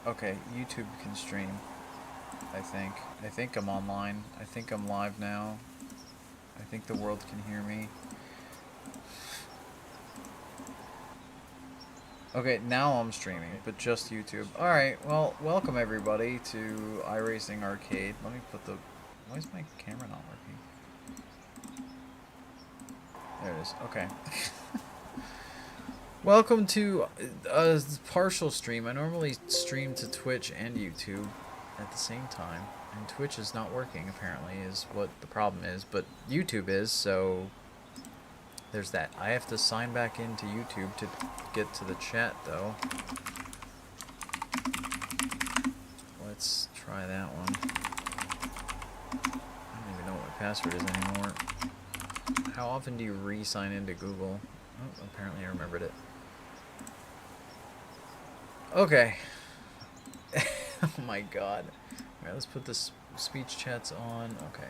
Okay, YouTube can stream. I think. I think I'm online. I think I'm live now. I think the world can hear me. Okay, now I'm streaming, but just YouTube. Alright, well, welcome everybody to iRacing Arcade. Let me put the... Why is my camera not working? There it is. Okay. Welcome to a partial stream. I normally stream to Twitch and YouTube at the same time. And Twitch is not working, apparently, is what the problem is. But YouTube is, so... There's that. I have to sign back into YouTube to get to the chat, though. Let's try that one. I don't even know what my password is anymore. How often do you re-sign into Google? Oh, apparently I remembered it. Okay. Oh my god. Alright, let's put this speech chats on. Okay.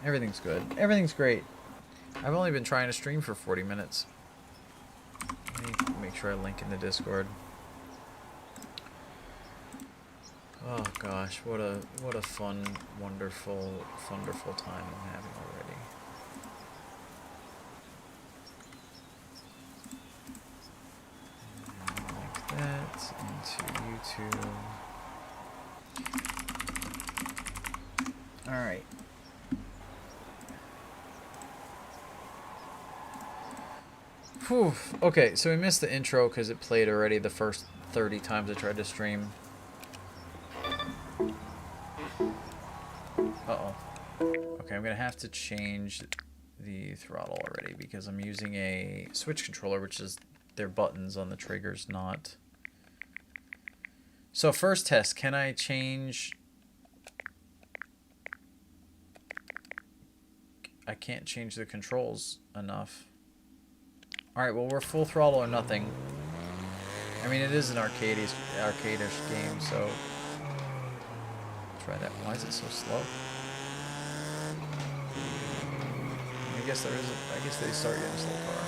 Everything's good. Everything's great. I've only been trying to stream for 40 minutes. Let me make sure I link in the Discord. Oh gosh, what a fun, wonderful time I'm having already. Like that into YouTube. All right. Whew. Okay, so we missed the intro because it played already the first 30 times I tried to stream. Uh-oh. Okay, I'm going to have to change the throttle already because I'm using a Switch controller, which is their buttons on the triggers, not... So first test, can I change... I can't change the controls enough. Alright, well, we're full throttle or nothing. I mean, it is an arcade-ish game, so... Try that. Why is it so slow? I guess there is I guess they start getting a slow car.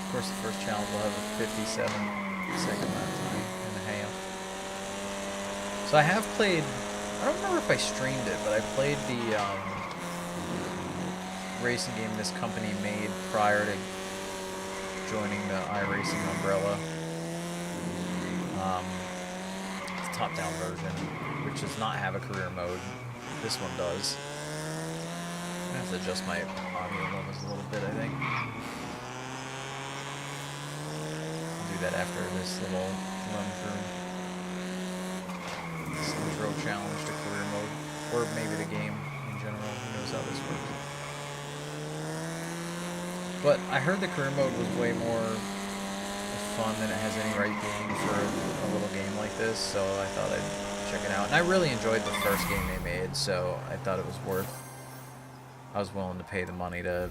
Of course, the first challenge will have a 57-second lap time in the hail. So I have played... I don't remember if I streamed it, but I played the... racing game this company made prior to joining the iRacing umbrella. The top-down version, which does not have a career mode. This one does. I have to adjust my audio levels a little bit, I think. I'll do that after this little run through. This intro challenge to career mode, or maybe the game in general. Who knows how this works? But I heard the career mode was way more fun than it has any right being for a little game like this, so I thought I'd check it out. And I really enjoyed the first game they made, so I thought it was worth... I was willing to pay the money to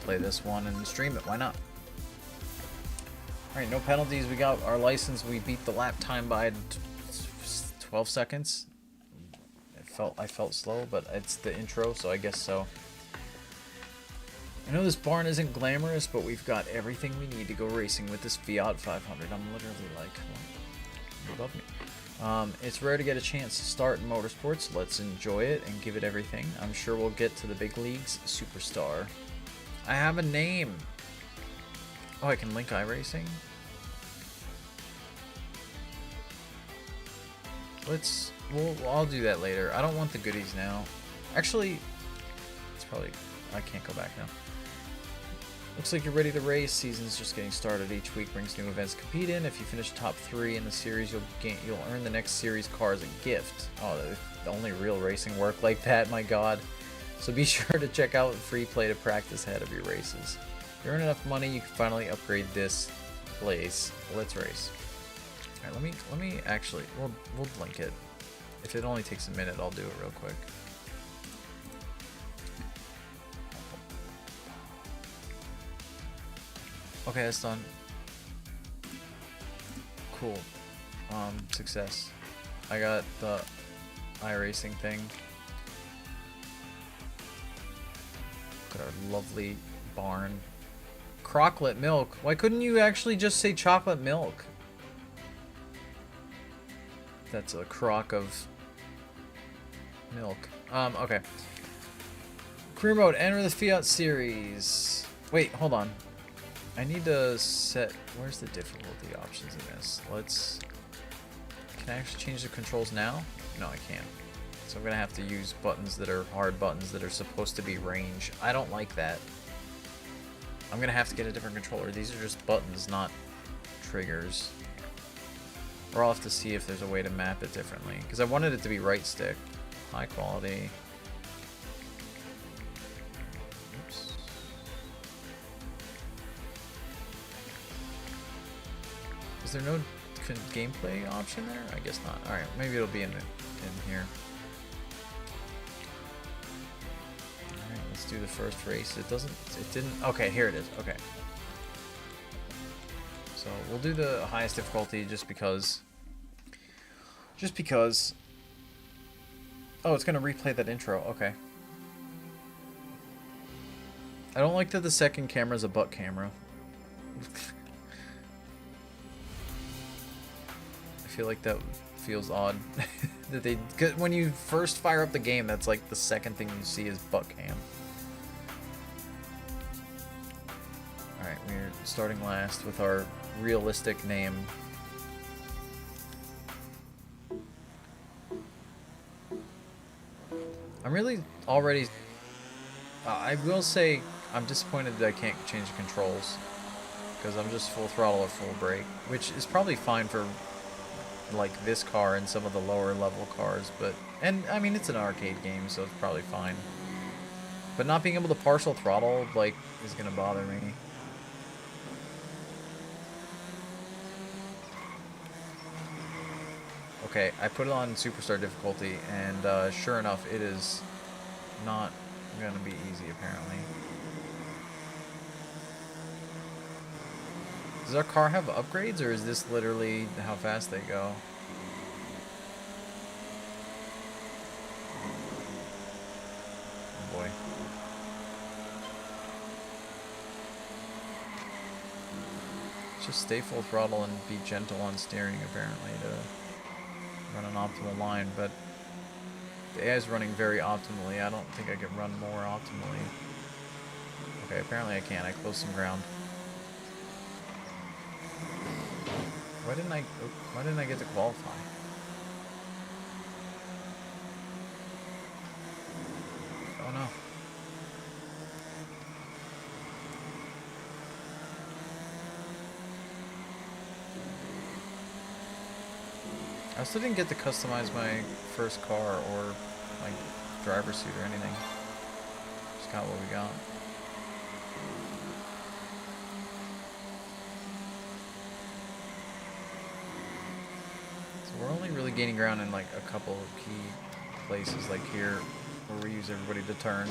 play this one and stream it. Why not? Alright, no penalties. We got our license. We beat the lap time by 12 seconds. I felt slow, but it's the intro, so I guess so. I know this barn isn't glamorous, but we've got everything we need to go racing with this Fiat 500. I'm literally like, well, above me. It's rare to get a chance to start in motorsports. Let's enjoy it and give it everything. I'm sure we'll get to the big leagues. Superstar. I have a name. Oh, I can link iRacing? I'll do that later. I don't want the goodies now. Actually, it's probably... I can't go back now. Looks like you're ready to race. Season's just getting started. Each week brings new events to compete in. If you finish top 3 in the series, you'll earn the next series car as a gift. Oh, the only real racing work like that, my god. So be sure to check out free play to practice ahead of your races. If you earn enough money, you can finally upgrade this place. Let's race. All right, let me actually we'll link it. If it only takes a minute, I'll do it real quick. Okay, that's done. Cool. Success. I got the iRacing thing. Look at our lovely barn. Crocklet milk. Why couldn't you actually just say chocolate milk? That's a crock of milk. Okay. Career mode, enter the Fiat series. Wait, hold on. I need to set, where's the difficulty options in this? Can I actually change the controls now? No, I can't. So I'm gonna have to use buttons that are hard buttons that are supposed to be range. I don't like that. I'm gonna have to get a different controller. These are just buttons, not triggers. Or I'll have to see if there's a way to map it differently. Because I wanted it to be right stick. High quality. Oops. Is there no gameplay option there? I guess not. Alright, maybe it'll be in here. Alright, let's do the first race. It didn't, okay, here it is. Okay. So we'll do the highest difficulty just because. Oh, it's gonna replay that intro. Okay. I don't like that the second camera is a butt camera. I feel like that feels odd. That they, when you first fire up the game, that's like the second thing you see is butt cam. Alright, we're starting last with our realistic name. I'm really already... I will say I'm disappointed that I can't change the controls. Because I'm just full throttle or full brake. Which is probably fine for like this car and some of the lower level cars. And I mean, it's an arcade game, so it's probably fine. But not being able to partial throttle, like, is going to bother me. Okay, I put it on Superstar difficulty, and sure enough, it is not going to be easy, apparently. Does our car have upgrades, or is this literally how fast they go? Oh boy. Just stay full throttle and be gentle on steering, apparently, to run an optimal line, but the AI is running very optimally. I don't think I can run more optimally. Okay, apparently I can. I closed some ground. Why didn't I get to qualify? Oh no. I also didn't get to customize my first car or my driver's seat or anything. Just got what we got. So we're only really gaining ground in like a couple of key places, like here, where we use everybody to turn.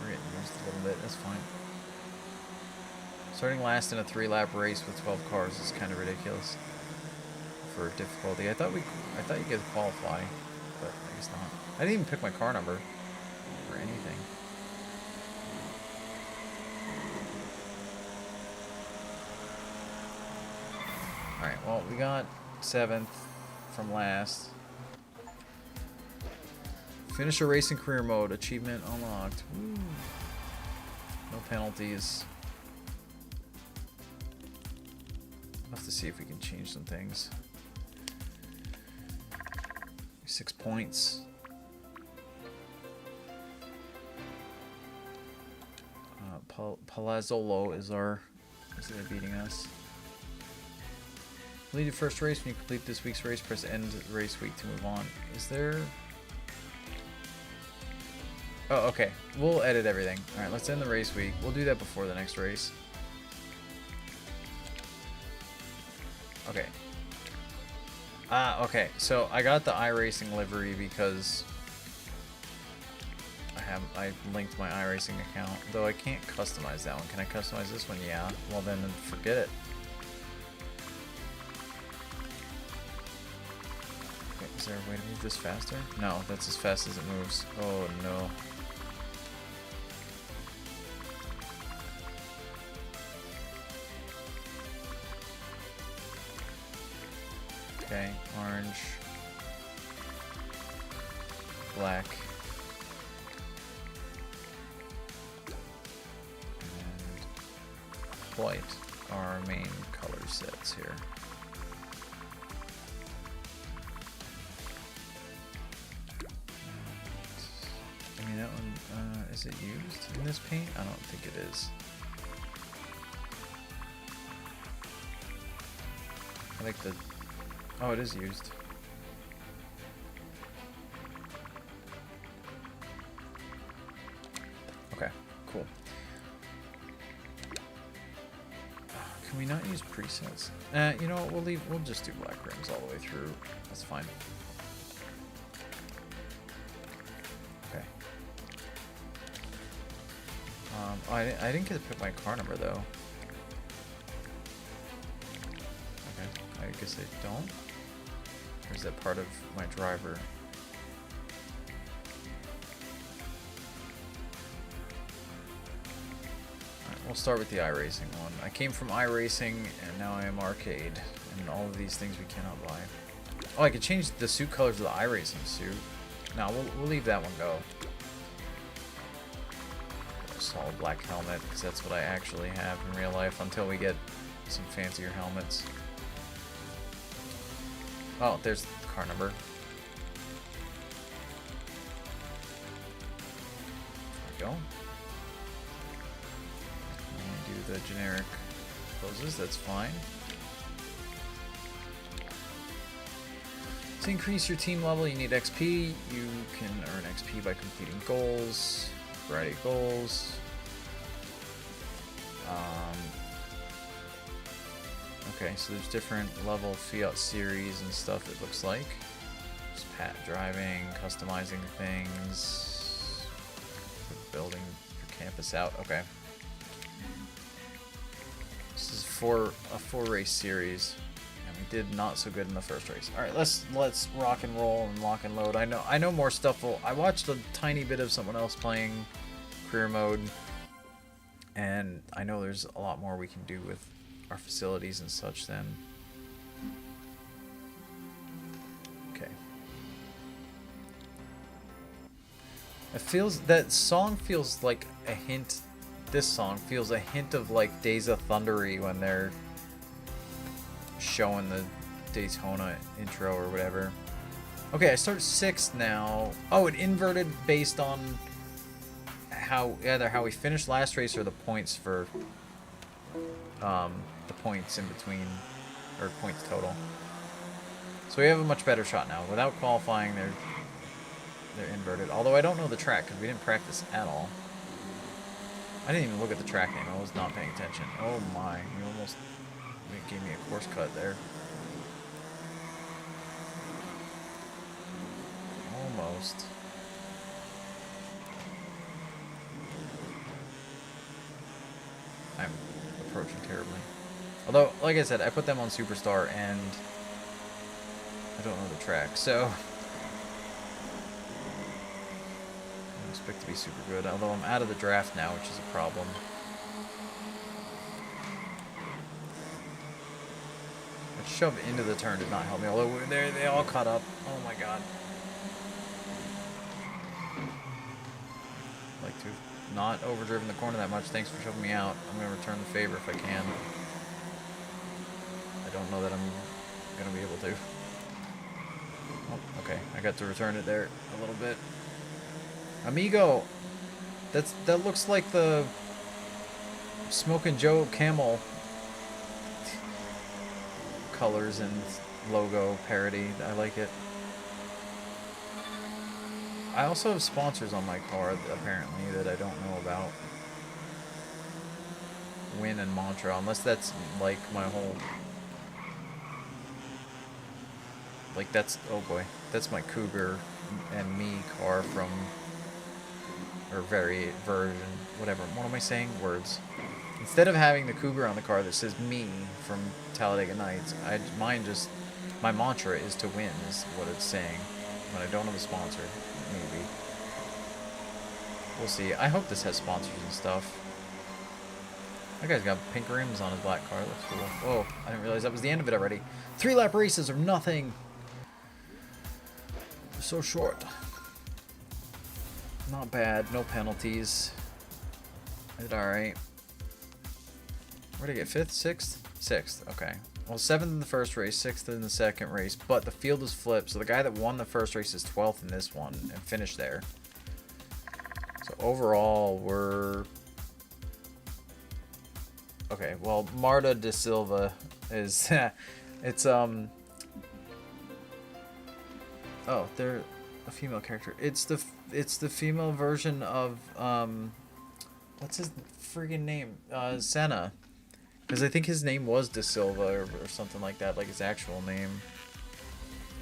We're getting used a little bit, that's fine. Starting last in a 3-lap race with 12 cars is kind of ridiculous for difficulty. I thought you could qualify, but I guess not. I didn't even pick my car number or anything. Alright, well, we got 7th from last. Finish a race in career mode. Achievement unlocked. Woo. No penalties. We'll have to see if we can change some things. 6 points. Palazzolo is beating us. Completed first race. When you complete this week's race, press end race week to move on. Is there... Oh, okay. We'll edit everything. Alright, let's end the race week. We'll do that before the next race. Okay. Okay. So I got the iRacing livery because I linked my iRacing account. Though I can't customize that one. Can I customize this one? Yeah. Well then forget it. Okay, is there a way to move this faster? No, that's as fast as it moves. Oh no. Okay, orange, black, and white are our main color sets here. I mean, that one, is it used in this paint? I don't think it is. I like the... Oh, it is used. Okay, cool. Can we not use presets? You know what, we'll just do black rims all the way through. That's fine. Okay. Oh, I didn't get to pick my car number though. I guess I don't. Or is that part of my driver? Alright, we'll start with the iRacing one. I came from iRacing and now I am arcade. And all of these things we cannot buy. Oh, I could change the suit colors of the iRacing suit. No, we'll leave that one go. A solid black helmet, because that's what I actually have in real life until we get some fancier helmets. Oh, there's the car number. There we go. And do the generic poses, that's fine. To increase your team level, you need XP. You can earn XP by completing goals, variety of goals. Okay, so there's different level Fiat series and stuff, it looks like. Just pat driving, customizing things, building your campus out. Okay. This is for a 4-race series, and we did not so good in the first race. All right, let's rock and roll and lock and load. I know more stuff. I watched a tiny bit of someone else playing career mode, and I know there's a lot more we can do with our facilities and such then. Okay. That song feels like a hint. This song feels a hint of like Days of Thundery when they're showing the Daytona intro or whatever. Okay, I start 6th now. Oh, it inverted based on either how we finished last race or the points for the points in between, or points total. So we have a much better shot now. Without qualifying, they're inverted. Although I don't know the track because we didn't practice at all. I didn't even look at the track name. I was not paying attention. Oh my! You almost gave me a course cut there. Almost. I'm approaching terribly. Although, like I said, I put them on Superstar and I don't know the track, so I don't expect to be super good. Although I'm out of the draft now, which is a problem. That shove into the turn did not help me. Although they all caught up. Oh my god. I'd like to have not overdriven the corner that much. Thanks for shoving me out. I'm going to return the favor if I can. I don't know that I'm going to be able to. Oh, okay. I got to return it there a little bit. Amigo! That looks like the Smokin' Joe Camel colors and logo parody. I like it. I also have sponsors on my car, apparently, that I don't know about. Win and Mantra, unless that's like my whole... Like that's, oh boy, that's my Cougar and Me car from, or version, whatever. What am I saying? Words. Instead of having the Cougar on the car that says Me from Talladega Nights, my mantra is to win, is what it's saying. When I don't have a sponsor, maybe. We'll see. I hope this has sponsors and stuff. That guy's got pink rims on his black car. Looks cool. Whoa, I didn't realize that was the end of it already. 3-lap races are nothing. They're so short. Not bad. No penalties. I did alright. Where'd I get? 5th? 6th? 6th. Okay. Well, 7th in the first race, 6th in the second race, but the field is flipped. So the guy that won the first race is 12th in this one and finished there. So overall, we're... Okay, well, Marta de Silva is... it's, Oh, they're a female character. It's the female version of, what's his friggin' name? Senna. Because I think his name was De Silva or something like that, like his actual name.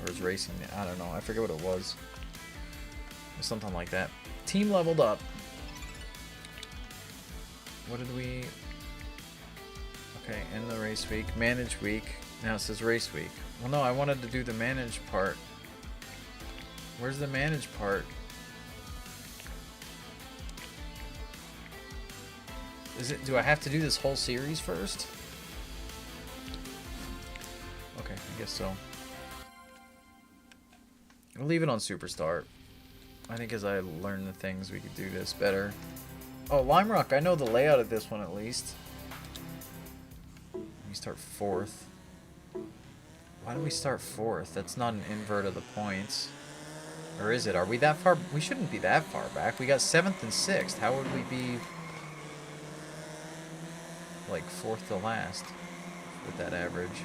Or his racing name. I don't know. I forget what it was. Something like that. Team leveled up. What did we... Okay, end the race week. Manage week. Now it says race week. Well, no, I wanted to do the manage part. Where's the manage part? Is it? Do I have to do this whole series first? Okay, I guess so. We'll leave it on Superstar. I think as I learn the things, we could do this better. Oh, Lime Rock. I know the layout of this one at least. We start 4th. Why do we start 4th? That's not an invert of the points. Or is it? Are we that far? We shouldn't be that far back. We got 7th and 6th. How would we be... like 4th to last with that average?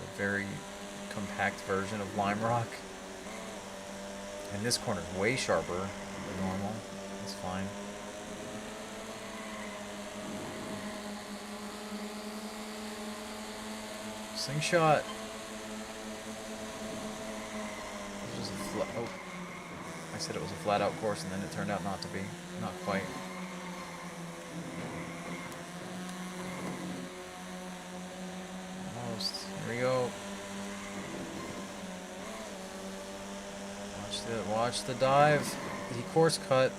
A very compact version of Lime Rock. And this corner is way sharper than normal. That's fine. Slingshot. This is a oh. I said it was a flat out course and then it turned out not to be. Not quite. Almost. Here we go. Watch the dive. He course cut.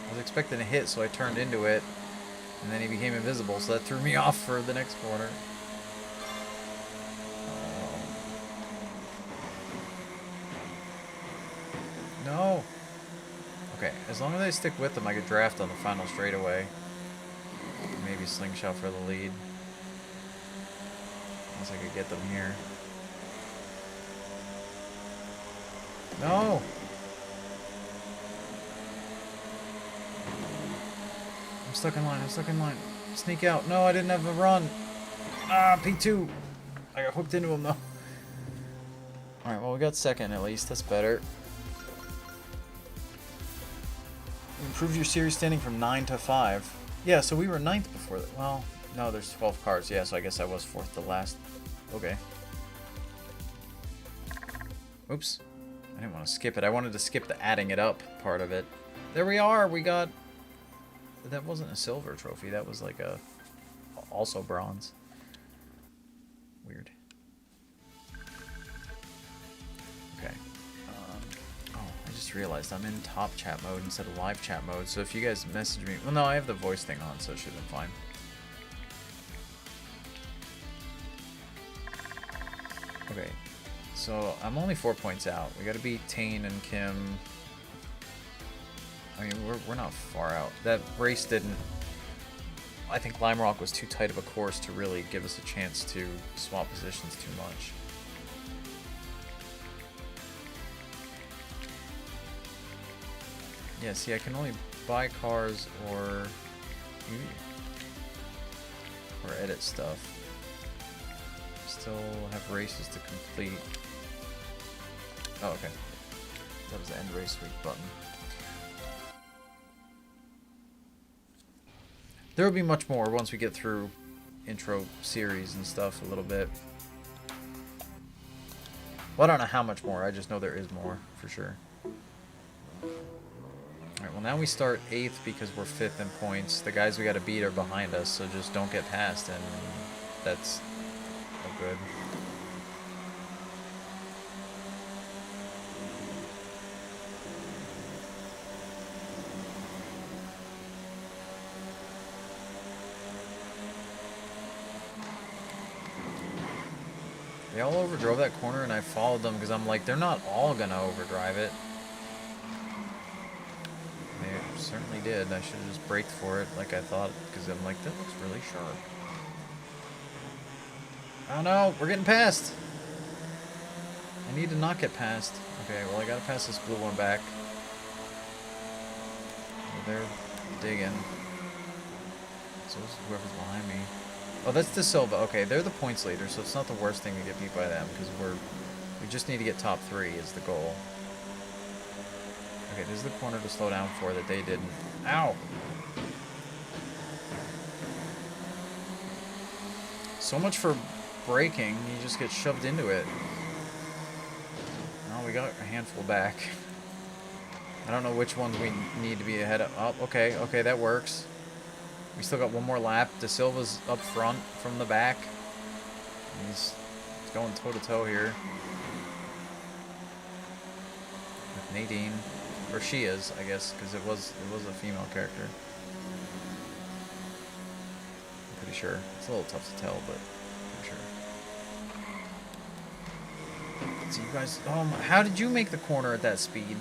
I was expecting a hit, so I turned into it. And then he became invisible, so that threw me off for the next corner. No. Okay, as long as I stick with them, I could draft on the final straightaway. Maybe slingshot for the lead. Unless I could get them here. No! I'm stuck in line, I'm stuck in line. Sneak out. No, I didn't have a run. Ah, P2. I got hooked into him though. Alright, well we got second at least. That's better. Improve your series standing from 9 to 5. Yeah, so we were 9th before that. Well, no, there's 12 cars. Yeah, so I guess I was 4th to last. Okay. Oops. I didn't want to skip it. I wanted to skip the adding it up part of it. There we are. We got... That wasn't a silver trophy. That was like a... Also bronze. Weird. Okay. Oh, I just realized I'm in top chat mode instead of live chat mode. So if you guys message me... Well, no, I have the voice thing on, so it should have been fine. Okay. So I'm only 4 points out. We got to beat Tane and Kim. I mean, we're not far out. That race didn't... I think Lime Rock was too tight of a course to really give us a chance to swap positions too much. Yeah, see, I can only buy cars or edit stuff. Still have races to complete. Oh, okay. That was the end race week button. There will be much more once we get through intro series and stuff a little bit. Well, I don't know how much more. I just know there is more, for sure. Alright, well now we start 8th because we're 5th in points. The guys we gotta beat are behind us, so just don't get past, and that's no good. They all overdrove that corner, and I followed them because I'm like, they're not all gonna overdrive it. They certainly did. I should have just braked for it like I thought, because I'm like, that looks really sharp. Oh no, we're getting past. I need to not get past. Okay, well I gotta pass this blue one back. Oh, they're digging. So is whoever's behind me. Oh, that's De Silva. Okay, they're the points leader, so it's not the worst thing to get beat by them, because we just need to get top 3 is the goal. Okay, this is the corner to slow down for that they didn't. Ow! So much for braking, you just get shoved into it. Oh, we got a handful back. I don't know which ones we need to be ahead of. Oh, okay, okay, that works. We still got one more lap. De Silva's up front from the back. He's going toe-to-toe here with Nadine. Or she is, I guess, because it was a female character. I'm pretty sure. It's a little tough to tell, but pretty sure. So you guys, how did you make the corner at that speed?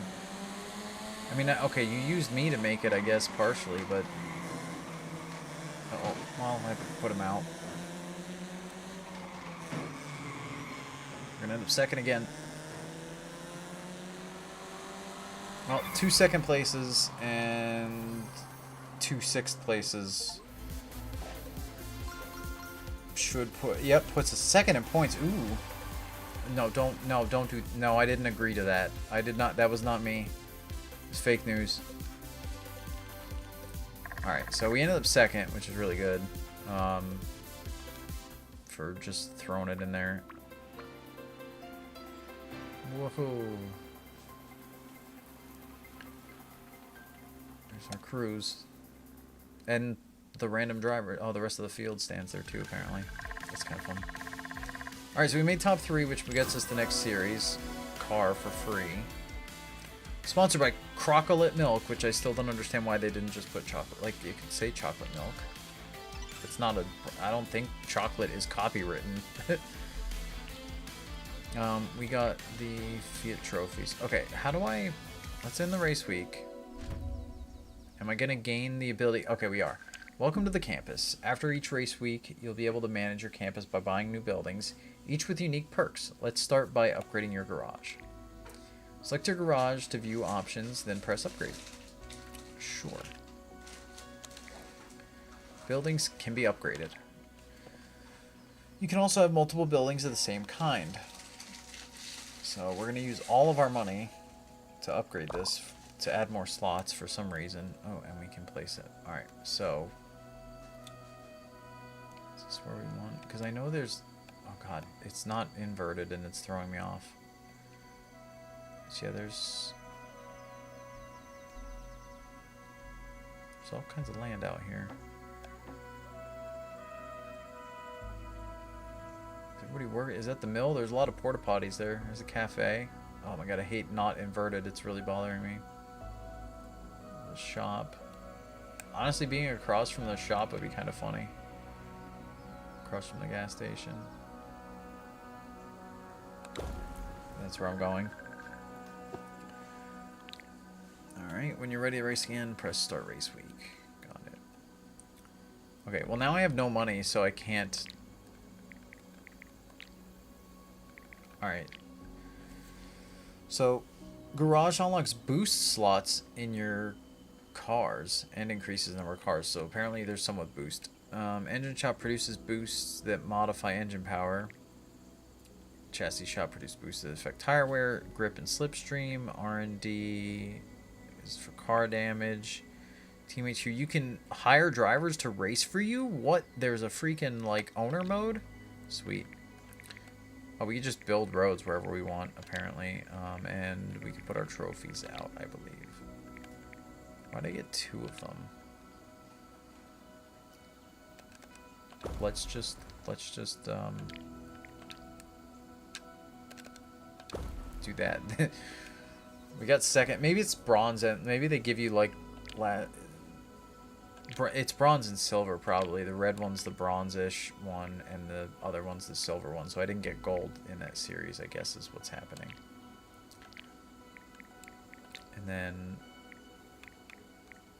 I mean, okay, you used me to make it, I guess, partially, but... Oh, well, I have to put him out. We're gonna end up second again. Well, 2 second places and 2 sixth places should put. Yep, puts a second in points. Ooh. No, don't do. No, I didn't agree to that. I did not. That was not me. It's fake news. All right, so we ended up second, which is really good. For just throwing it in there. Woohoo. There's our cruise. And the random driver. Oh, the rest of the field stands there too, apparently. That's kind of fun. Alright, so we made top 3, which gets us the next series. Car for free. Sponsored by Crocolit Milk, which I still don't understand why they didn't just put chocolate. Like, it could say chocolate milk. It's not a... I don't think chocolate is copywritten. We got the Fiat trophies. Okay, how do I... Let's end the race week. Am I going to gain the ability... Okay, we are. Welcome to the campus. After each race week, you'll be able to manage your campus by buying new buildings, each with unique perks. Let's start by upgrading your garage. Select your garage to view options, then press upgrade. Sure. Buildings can be upgraded. You can also have multiple buildings of the same kind. So we're going to use all of our money to upgrade this, to add more slots for some reason. Oh, and we can place it. Alright, so... Is this where we want? Because I know there's... Oh god, it's not inverted and it's throwing me off. So yeah, there's all kinds of land out here. Is everybody working? Is that the mill? There's a lot of porta potties there. There's a cafe. Oh my god, I hate not inverted. It's really bothering me. The shop. Honestly, being across from the shop would be kind of funny. Across from the gas station. That's where I'm going. Alright, when you're ready to race again, press start race week. Got it. Okay, well now I have no money, so I can't... Alright. So, garage unlocks boost slots in your cars and increases the number of cars. So apparently there's some with boost. Engine shop produces boosts that modify engine power. Chassis shop produces boosts that affect tire wear, grip and slipstream. R&D is for car damage. Teammates here. You can hire drivers to race for you? What? There's a freaking, like, owner mode? Sweet. Oh, we can just build roads wherever we want, apparently. And we can put our trophies out, I believe. Why'd I get 2 of them? Let's just do that. We got second. Maybe it's bronze, and maybe they give you like It's bronze and silver, probably. The red one's the bronze-ish one, and the other one's the silver one. So I didn't get gold in that series, I guess is what's happening. And then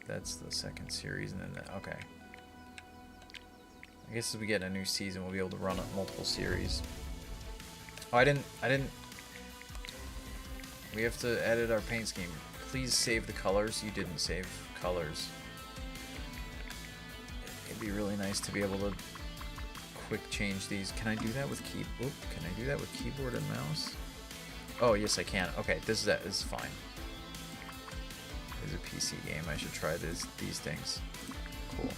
that's the second series, and then okay. I guess as we get a new season, we'll be able to run multiple series. Oh, I didn't. We have to edit our paint scheme. Please save the colors. You didn't save colors. It'd be really nice to be able to quick change these. Can I do that with Can I do that with keyboard and mouse? Oh, yes, I can. Okay, this is fine. It's a PC game. I should try these things. Cool.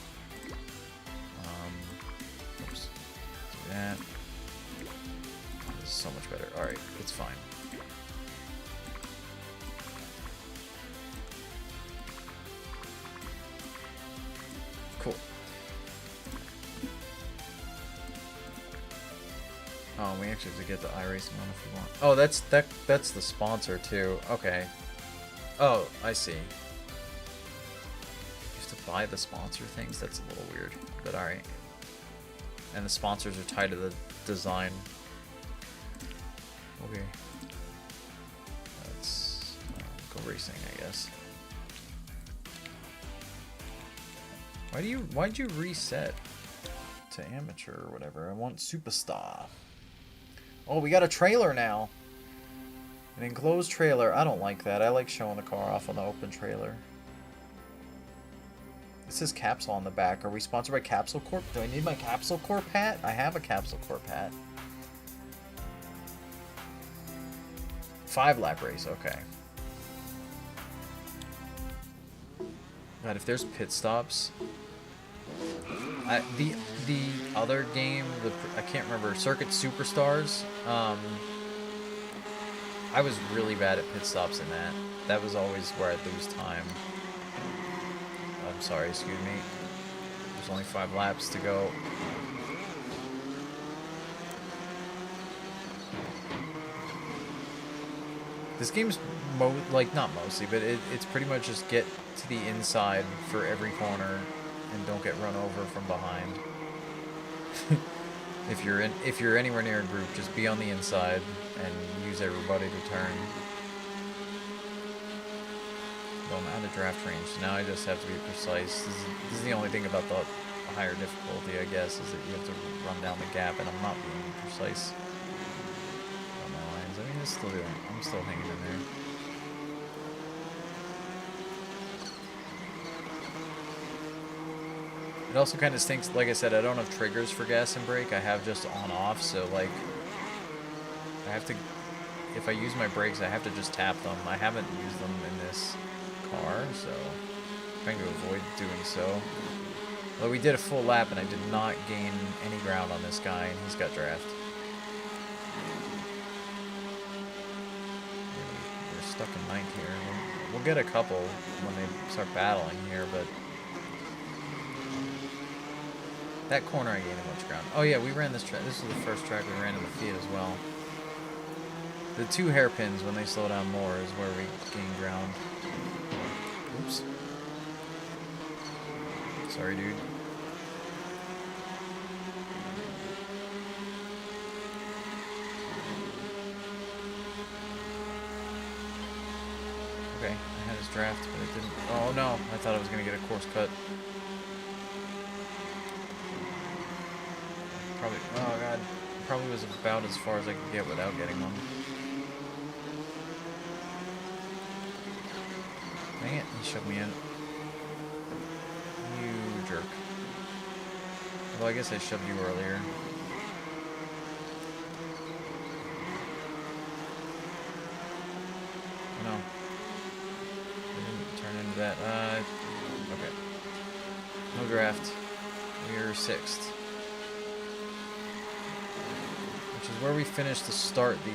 Oops. Do that. This is so much better. All right, it's fine. Cool. Oh, we actually have to get the iRacing one if we want. Oh, that's the sponsor too. Okay. Oh, I see. You have to buy the sponsor things? That's a little weird, but alright. And the sponsors are tied to the design. Okay. Let's go racing, I guess. Why'd you reset to amateur or whatever? I want superstar. Oh, we got a trailer now. An enclosed trailer. I don't like that. I like showing the car off on the open trailer. This says Capsule on the back. Are we sponsored by Capsule Corp? Do I need my Capsule Corp hat? I have a Capsule Corp hat. 5-lap race. Okay. God, if there's pit stops... The other game, I can't remember, Circuit Superstars, I was really bad at pit stops in that. That was always where I'd lose time. I'm sorry, excuse me. There's only 5 laps to go. This game's, not mostly, but it's pretty much just get to the inside for every corner and don't get run over from behind. If you're anywhere near a group, just be on the inside and use everybody to turn. Well, I'm out of draft range, so now I just have to be precise. This is the only thing about the higher difficulty, I guess, is that you have to run down the gap, and I'm not being precise on my lines. I mean, I'm still hanging in there. It also kind of stinks, like I said, I don't have triggers for gas and brake. I have just on-off, so, like, I have to, if I use my brakes, I have to just tap them. I haven't used them in this car, so I'm trying to avoid doing so. Although we did a full lap, and I did not gain any ground on this guy, and he's got draft. We're stuck in ninth here. We'll get a couple when they start battling here, but... That corner I gained a bunch of ground. Oh yeah, we ran this track. This is the first track we ran in the Fiat as well. The 2 hairpins, when they slow down more, is where we gain ground. Oops. Sorry, dude. Okay, I had his draft, but it didn't. Oh no, I thought I was going to get a course cut. Probably, oh god, probably was about as far as I could get without getting one. Dang it, he shoved me in. You jerk. Well, I guess I shoved you earlier. No. I didn't turn into that. Okay. No draft. We're 6th. Which is where we finished to start the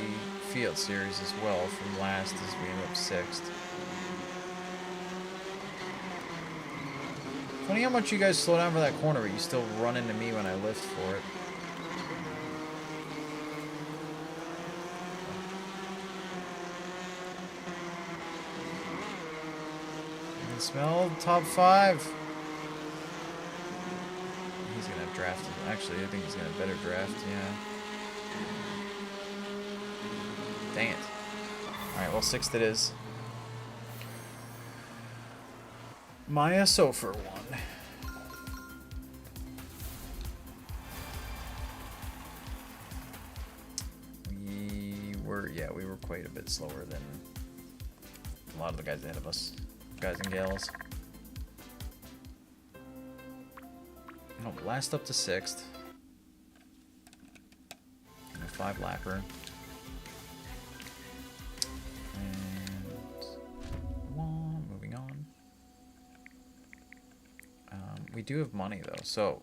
Fiat series as well, from last as we ended up 6th. Funny how much you guys slow down for that corner, but you still run into me when I lift for it. I can smell top 5. draft. Actually, I think he's got a better draft, yeah. Dang it. Alright, well, 6th it is. Maya Sofer won. We were quite a bit slower than a lot of the guys ahead of us. Guys and gals. No, last up to 6th. And a 5-lapper. And moving on. We do have money though, so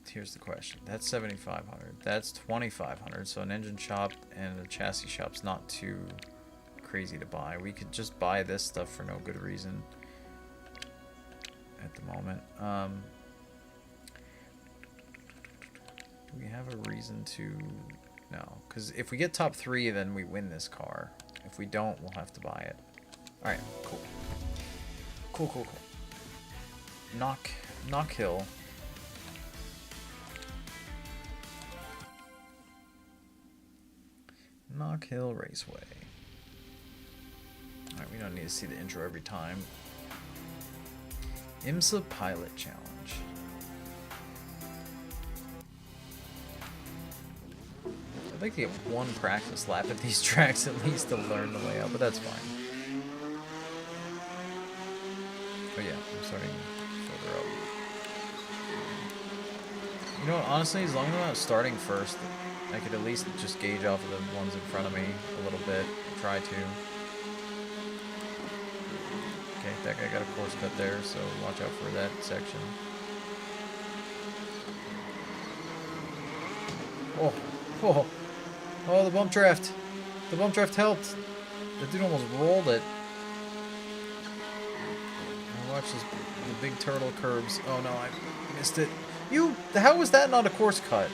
here's the question. That's 7,500. That's 2,500. So an engine shop and a chassis shop's not too crazy to buy. We could just buy this stuff for no good reason at the moment. Do we have a reason to? No, because if we get top 3, then we win this car. If we don't, we'll have to buy it. All right, cool. Cool. Knock Hill. Knock Hill Raceway. Alright, we don't need to see the intro every time. IMSA Pilot Challenge. I'd like to get one practice lap at these tracks at least to learn the layout, but that's fine. Oh yeah, I'm starting further up. You know what, honestly, as long as I'm not starting first, I could at least just gauge off of the ones in front of me a little bit. Try to. Okay, that guy got a course cut there, so watch out for that section. Oh, the bump draft. The bump draft helped. The dude almost rolled it. And watch this, the big turtle curbs. Oh no, I missed it. How was that not a course cut?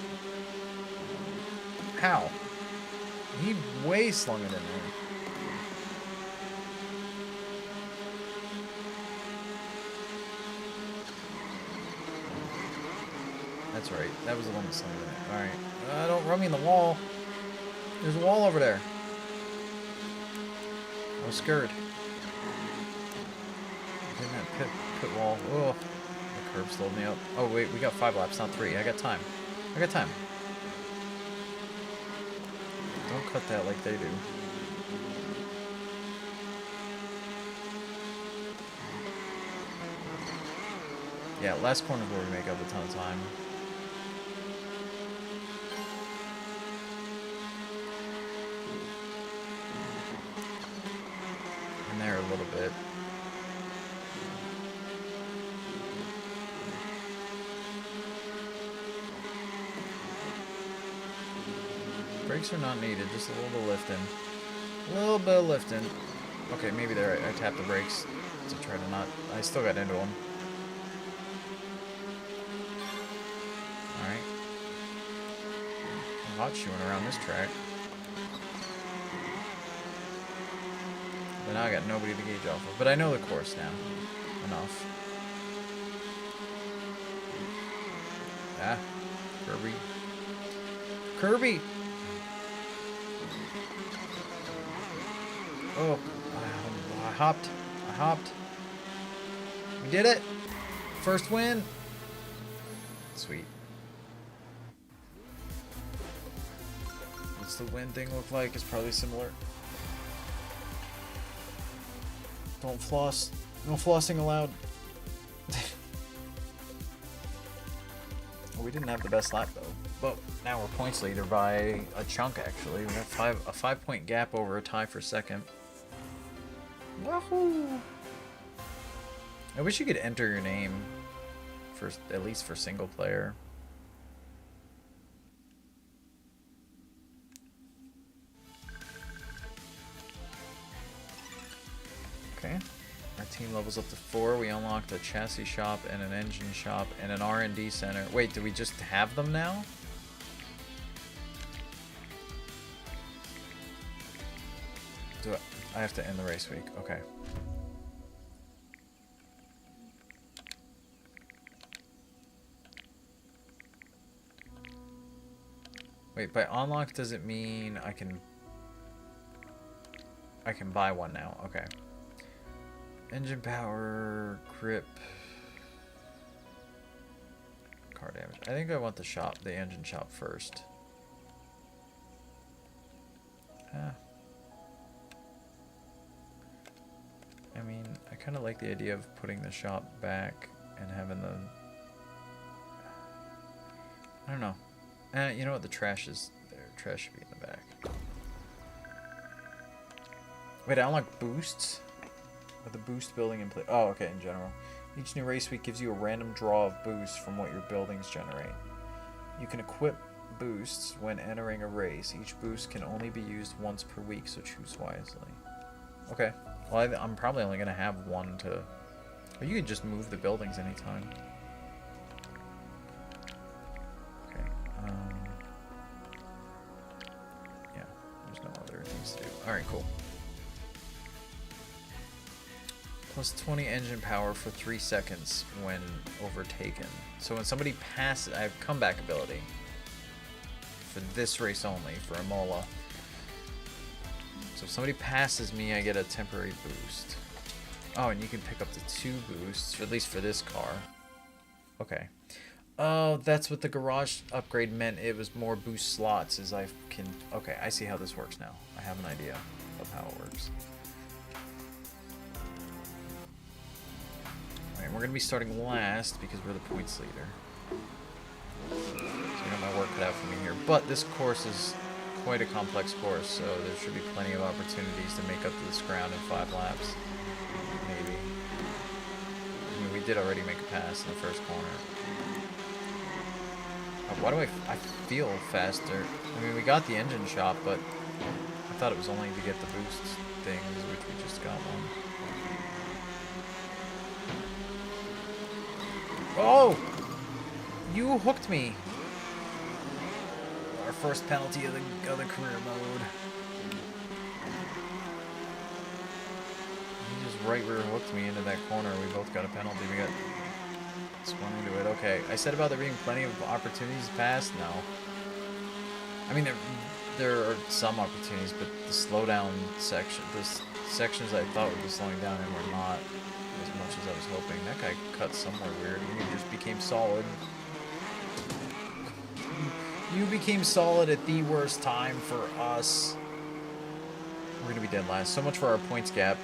How? He way slung it in there. That's right. That was the one that slung it in there. Alright. Don't run me in the wall. There's a wall over there. I was scared. In that pit wall. Oh, the curb slowed me up. Oh wait, we got 5 laps, not 3. I got time. Don't cut that like they do. Yeah, last corner where we make up a ton of time. And there a little bit. Brakes are not needed, just a little bit of lifting. A little bit of lifting. Okay, maybe there I tapped the brakes to try to not... I still got into them. Alright. I'm hot shoeing around this track. But now I got nobody to gauge off of. But I know the course now. Enough. Ah. Kirby! Oh, I hopped. We did it. First win. Sweet. What's the win thing look like? It's probably similar. Don't floss. No flossing allowed. Well, we didn't have the best lap though. But now we're points leader by a chunk actually. We have a 5-point gap over a tie for second. Wahoo! I wish you could enter your name for at least for single player. Okay. Our team levels up to 4. We unlocked a chassis shop and an engine shop and an R&D center. Wait, do we just have them now? I have to end the race week. Okay. Wait, by unlock does it mean I can buy one now? Okay. Engine power, grip, car damage. I think I want the engine shop first. I mean, I kind of like the idea of putting the shop back and having the... I don't know. You know what? The trash is there. Trash should be in the back. Wait, I unlock boosts? With the boost building in place. Oh, okay, in general. Each new race week gives you a random draw of boosts from what your buildings generate. You can equip boosts when entering a race. Each boost can only be used once per week, so choose wisely. Okay. Well, I'm probably only going to have one to... Or you could just move the buildings anytime. Okay. Yeah, there's no other things to do. Alright, cool. Plus 20 engine power for 3 seconds when overtaken. So when somebody passes... I have comeback ability. For this race only, for Imola. So if somebody passes me, I get a temporary boost. Oh, and you can pick up to 2 boosts, at least for this car. Okay. Oh, that's what the garage upgrade meant. It was more boost slots as I can... Okay, I see how this works now. I have an idea of how it works. Alright, we're going to be starting last because we're the points leader. So I got my work cut out for me here. But this course is quite a complex course, so there should be plenty of opportunities to make up to this ground in 5 laps. Maybe. I mean, we did already make a pass in the first corner. Why do I feel faster? I mean, we got the engine shop, but I thought it was only to get the boost things, which we just got one. Oh! You hooked me! Our first penalty of the career mode. You just right rear hooked me into that corner. We both got a penalty. We got spun into it. Okay. I said about there being plenty of opportunities to pass. No. I mean, there are some opportunities, but the slowdown section, the sections I thought would be slowing down and were not as much as I was hoping. That guy cut somewhere weird. He just became solid. You became solid at the worst time for us. We're going to be dead last. So much for our points gap.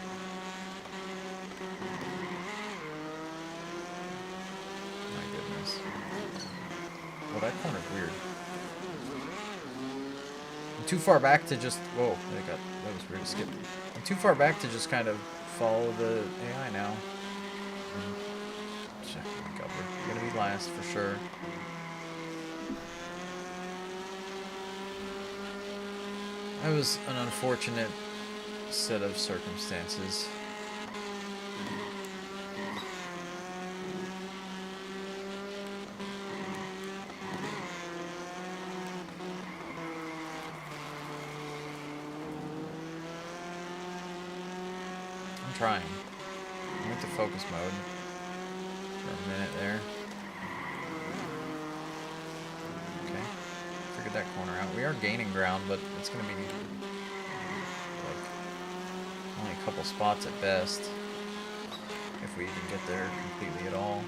My goodness. Well, that corner's weird. I'm too far back to just... Whoa, that was weird to skip. I'm too far back to just kind of follow the AI now. Check my cover. We're going to be last for sure. That was an unfortunate set of circumstances. I'm trying. I went to focus mode for a minute there. Okay. Figured that corner out. We are gaining ground, but it's going to be like only a couple spots at best if we even get there completely at all.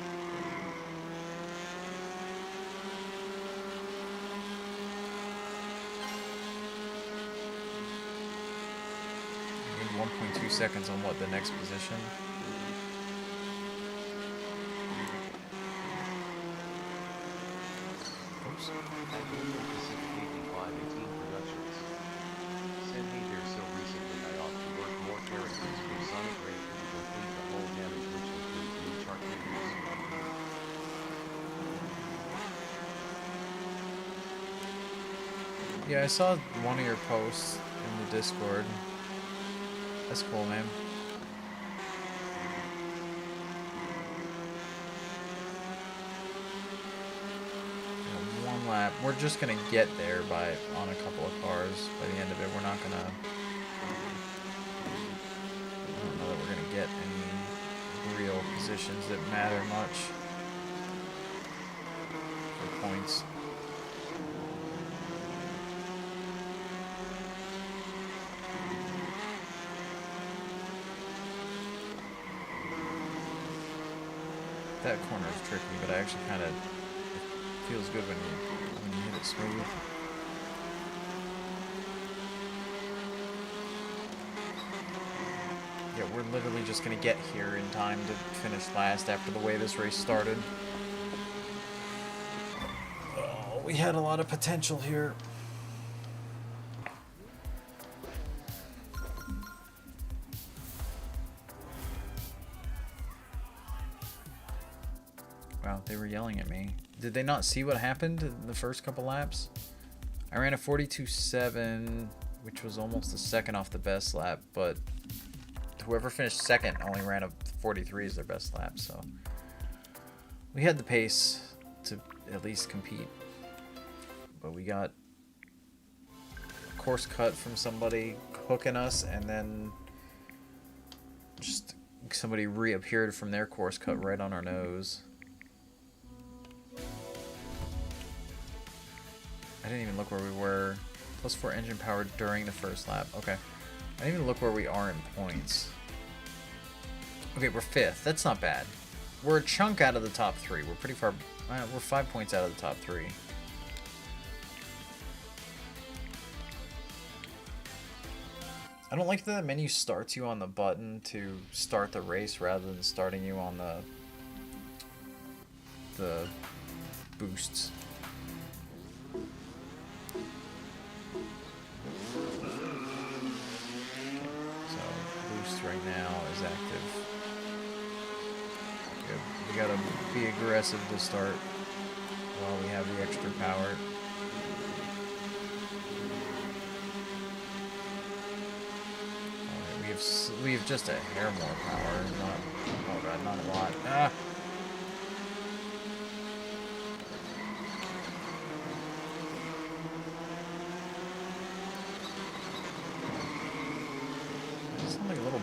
I need 1.2 seconds on what, the next position? Oops. Yeah, I saw one of your posts in the Discord. That's cool, man. One lap. We're just gonna get there on a couple of cars by the end of it. We're not gonna... I don't know that we're gonna get any real positions that matter much for points. That corner is tricky, but I actually kind of, it feels good when you hit it smooth. Yeah, we're literally just gonna get here in time to finish last after the way this race started. Oh, we had a lot of potential here. Wow, they were yelling at me. Did they not see what happened in the first couple laps? I ran a 42.7, which was almost a second off the best lap, but whoever finished second only ran a 43 as their best lap, so we had the pace to at least compete. But we got a course cut from somebody hooking us, and then just somebody reappeared from their course cut right on our nose. I didn't even look where we were. +4 engine power during the first lap. Okay. I didn't even look where we are in points. Okay, we're 5th. That's not bad. We're a chunk out of the top 3. We're pretty far. We're 5 points out of the top 3. I don't like that the menu starts you on the button to start the race rather than starting you on the boosts. Right now is active. Good. We gotta be aggressive to start while we have the extra power. Right, we have just a hair more power. Not, oh god, not a lot. Ah.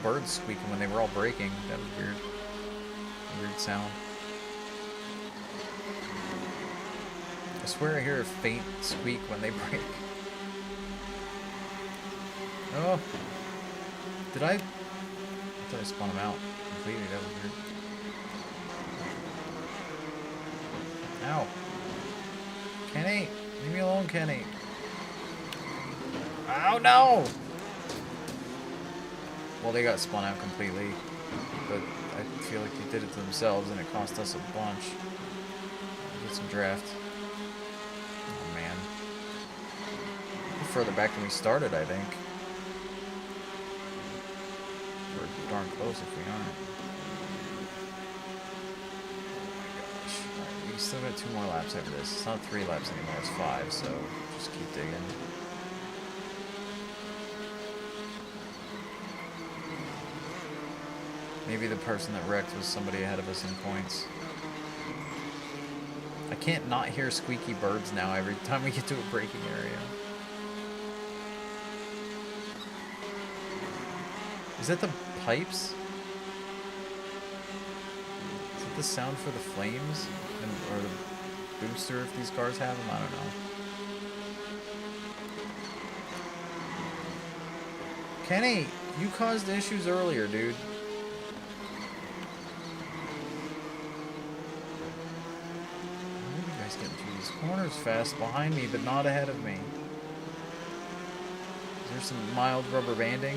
Birds squeaking when they were all braking. That was weird. Weird sound. I swear I hear a faint squeak when they brake. Oh. Did I? I thought I spun them out completely. That was weird. Ow. Kenny! Leave me alone, Kenny. Oh no! Well, they got spun out completely, but I feel like they did it to themselves, and it cost us a bunch. Get some draft. Oh, man. We're further back than we started, I think. We're darn close if we aren't. Oh, my gosh. Alright, we still got 2 more laps after this. It's not 3 laps anymore, it's 5, so just keep digging. Maybe the person that wrecked was somebody ahead of us in points. I can't not hear squeaky birds now every time we get to a braking area. Is that the pipes? Is it the sound for the flames? Or the booster if these cars have them? I don't know. Kenny, you caused issues earlier, dude. Corners fast behind me, but not ahead of me. Is there some mild rubber banding?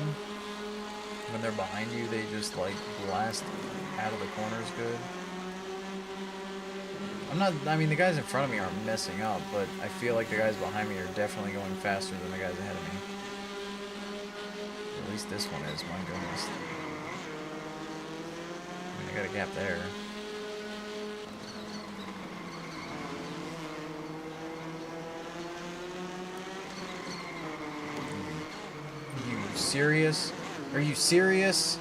When they're behind you, they just like blast out of the corners good. I mean, the guys in front of me aren't messing up, but I feel like the guys behind me are definitely going faster than the guys ahead of me. At least this one is, my goodness. I mean, I got a gap there. Serious? Are you serious?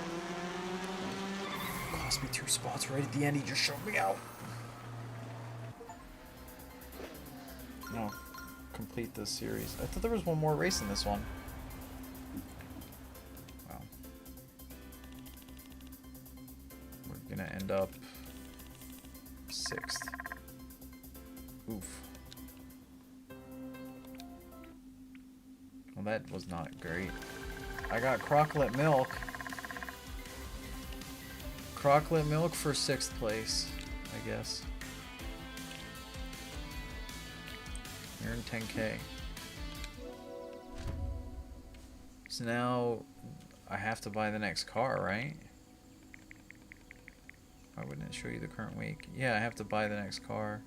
Cost me 2 spots right at the end. He just showed me out. No, complete this series. I thought there was one more race in this one. Wow. We're gonna end up 6th. Oof. Well, that was not great. I got Crocklet Milk. Crocklet Milk for 6th place. I guess. You're in 10K. So now I have to buy the next car, right? Why wouldn't it show you the current week? Yeah, I have to buy the next car.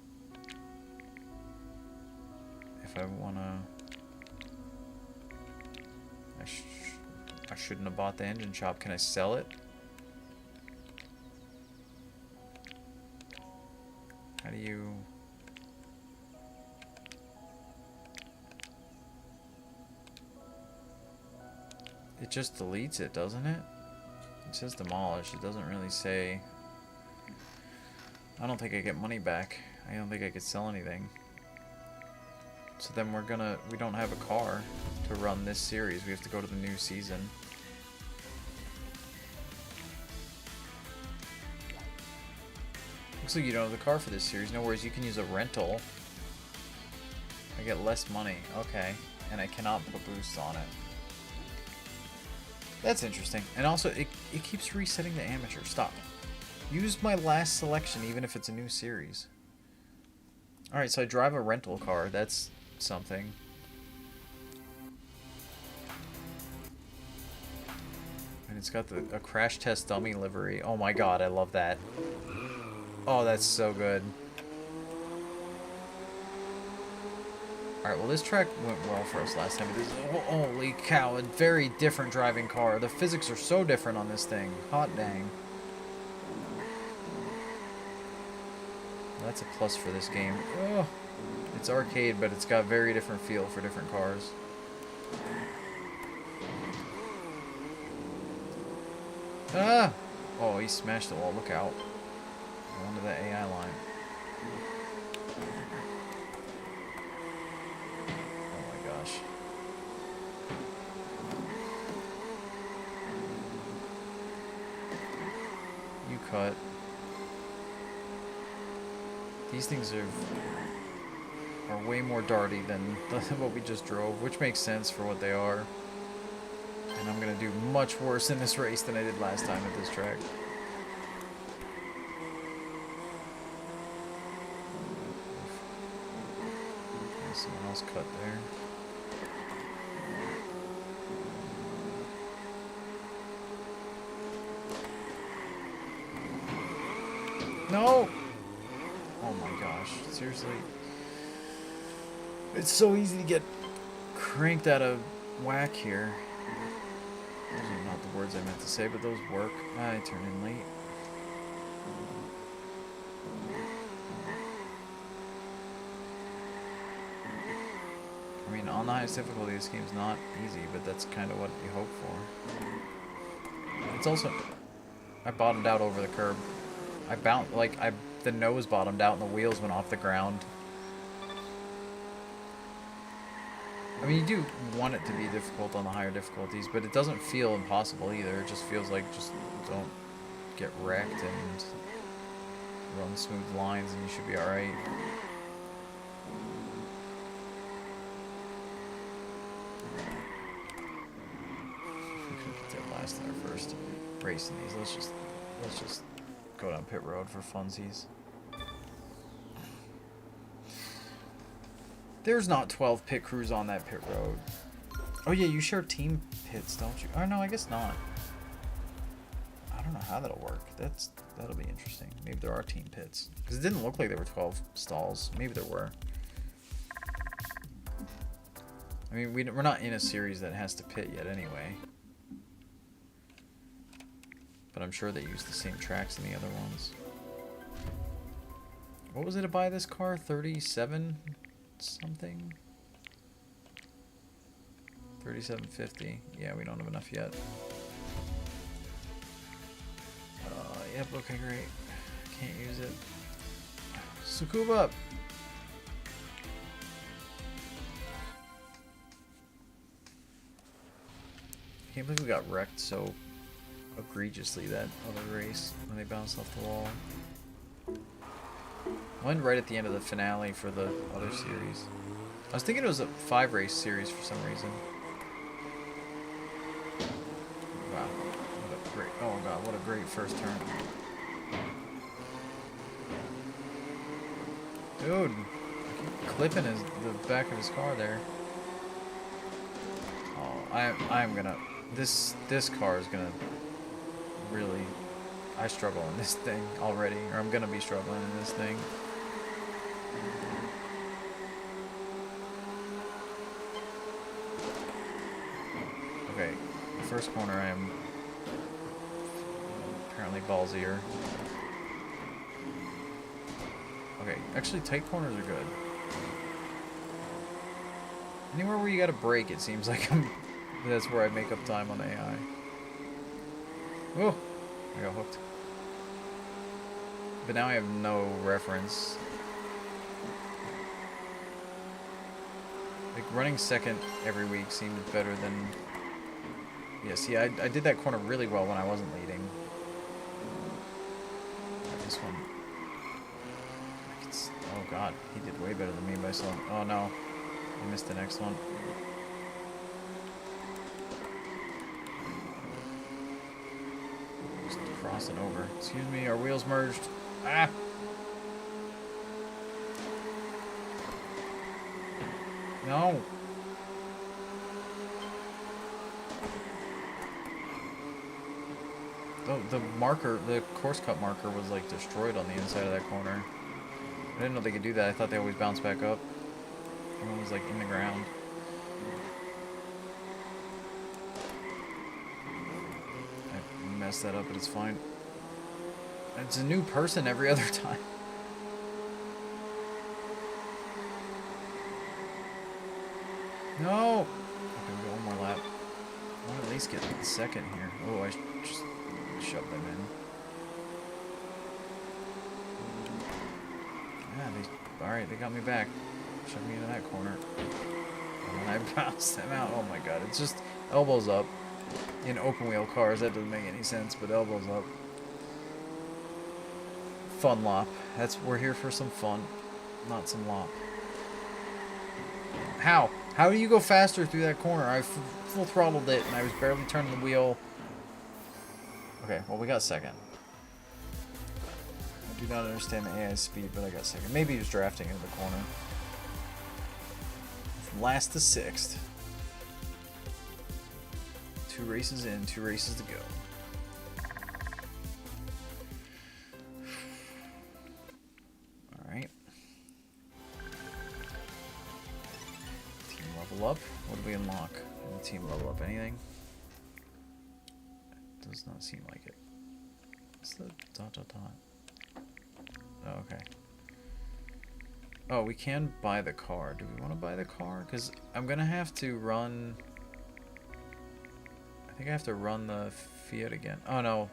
If I wanna... I shouldn't have bought the engine shop. Can I sell it? How do you... It just deletes it, doesn't it? It says demolish. It doesn't really say... I don't think I get money back. I don't think I could sell anything. So then we don't have a car to run this series. We have to go to the new season. Looks like you don't have the car for this series. No worries, you can use a rental. I get less money. Okay. And I cannot put boosts on it. That's interesting. And also, it keeps resetting the amateur. Stop. Use my last selection, even if it's a new series. Alright, so I drive a rental car. That's something. And it's got a crash test dummy livery. Oh my god, I love that. Oh, that's so good. Alright, well this track went well for us last time. But holy cow, a very different driving car. The physics are so different on this thing. Hot dang. That's a plus for this game. Oh, it's arcade, but it's got very different feel for different cars. Ah! Oh, he smashed the wall. Look out. Go onto that AI line. Oh my gosh. You cut. These things are way more darty than what we just drove, which makes sense for what they are. And I'm going to do much worse in this race than I did last time at this track. Someone else cut there. No! Oh my gosh, seriously. It's so easy to get cranked out of whack here. Those are not the words I meant to say, but those work. I turn in late. I mean, on the highest difficulty, this game's not easy, but that's kind of what you hope for. It's also... I bottomed out over the curb. The nose bottomed out and the wheels went off the ground. I mean, you do want it to be difficult on the higher difficulties, but it doesn't feel impossible either. It just feels like just don't get wrecked and run smooth lines and you should be alright. Get there last in our first race in these. Let's just go down pit road for funsies. There's not 12 pit crews on that pit road. Oh yeah, you share team pits, don't you? Oh no, I guess not. I don't know how that'll work. That'll be interesting. Maybe there are team pits. Because it didn't look like there were 12 stalls. Maybe there were. I mean, we're not in a series that has to pit yet anyway. But I'm sure they use the same tracks in the other ones. What was it to buy this car? 37 something? 37.50. Yeah, we don't have enough yet. Yep, okay, great. Can't use it. Sukuba! Can't believe we got wrecked so egregiously that other race when they bounced off the wall. I went right at the end of the finale for the other series. I was thinking it was a 5-race series for some reason. Wow. What a great... Oh god, what a great first turn. Dude, I keep clipping the back of his car there. Oh, I'm gonna. This car is gonna really. I struggle in this thing already, or I'm gonna be struggling in this thing. Okay, the first corner I am apparently ballsier. Okay, actually tight corners are good. Anywhere where you gotta brake, it seems like that's where I make up time on AI. Oh, I got hooked. But now I have no reference. Like, running second every week seems better than... Yeah, see, I did that corner really well when I wasn't leading. This one... Oh god, he did way better than me by some... Oh no, I missed the next one. Just crossing over. Excuse me, our wheels merged. Ah! No! The marker, the course cut marker was like destroyed on the inside of that corner. I didn't know they could do that. I thought they always bounce back up. Everyone was like in the ground. I messed that up, but it's fine. It's a new person every other time. No! Okay, we got one more lap. I want to at least get second here. Oh, I just shoved them in. Yeah, alright, they got me back. Shoved me into that corner. And I bounced them out. Oh my god, it's just elbows up. In open wheel cars, that doesn't make any sense, but elbows up. Fun lop. We're here for some fun, not some lop. How? How do you go faster through that corner? I full throttled it and I was barely turning the wheel. Okay, well we got second. I do not understand the AI's speed, but I got second. Maybe he was drafting into the corner. From last to sixth. 2 races in, 2 races to go. Alright. Team level up. What do we unlock? Team level up anything? It does not seem like it. What's the ... Oh, okay. Oh, we can buy the car. Do we want to buy the car? Because I'm going to have to run... I think I have to run the Fiat again. Oh, no.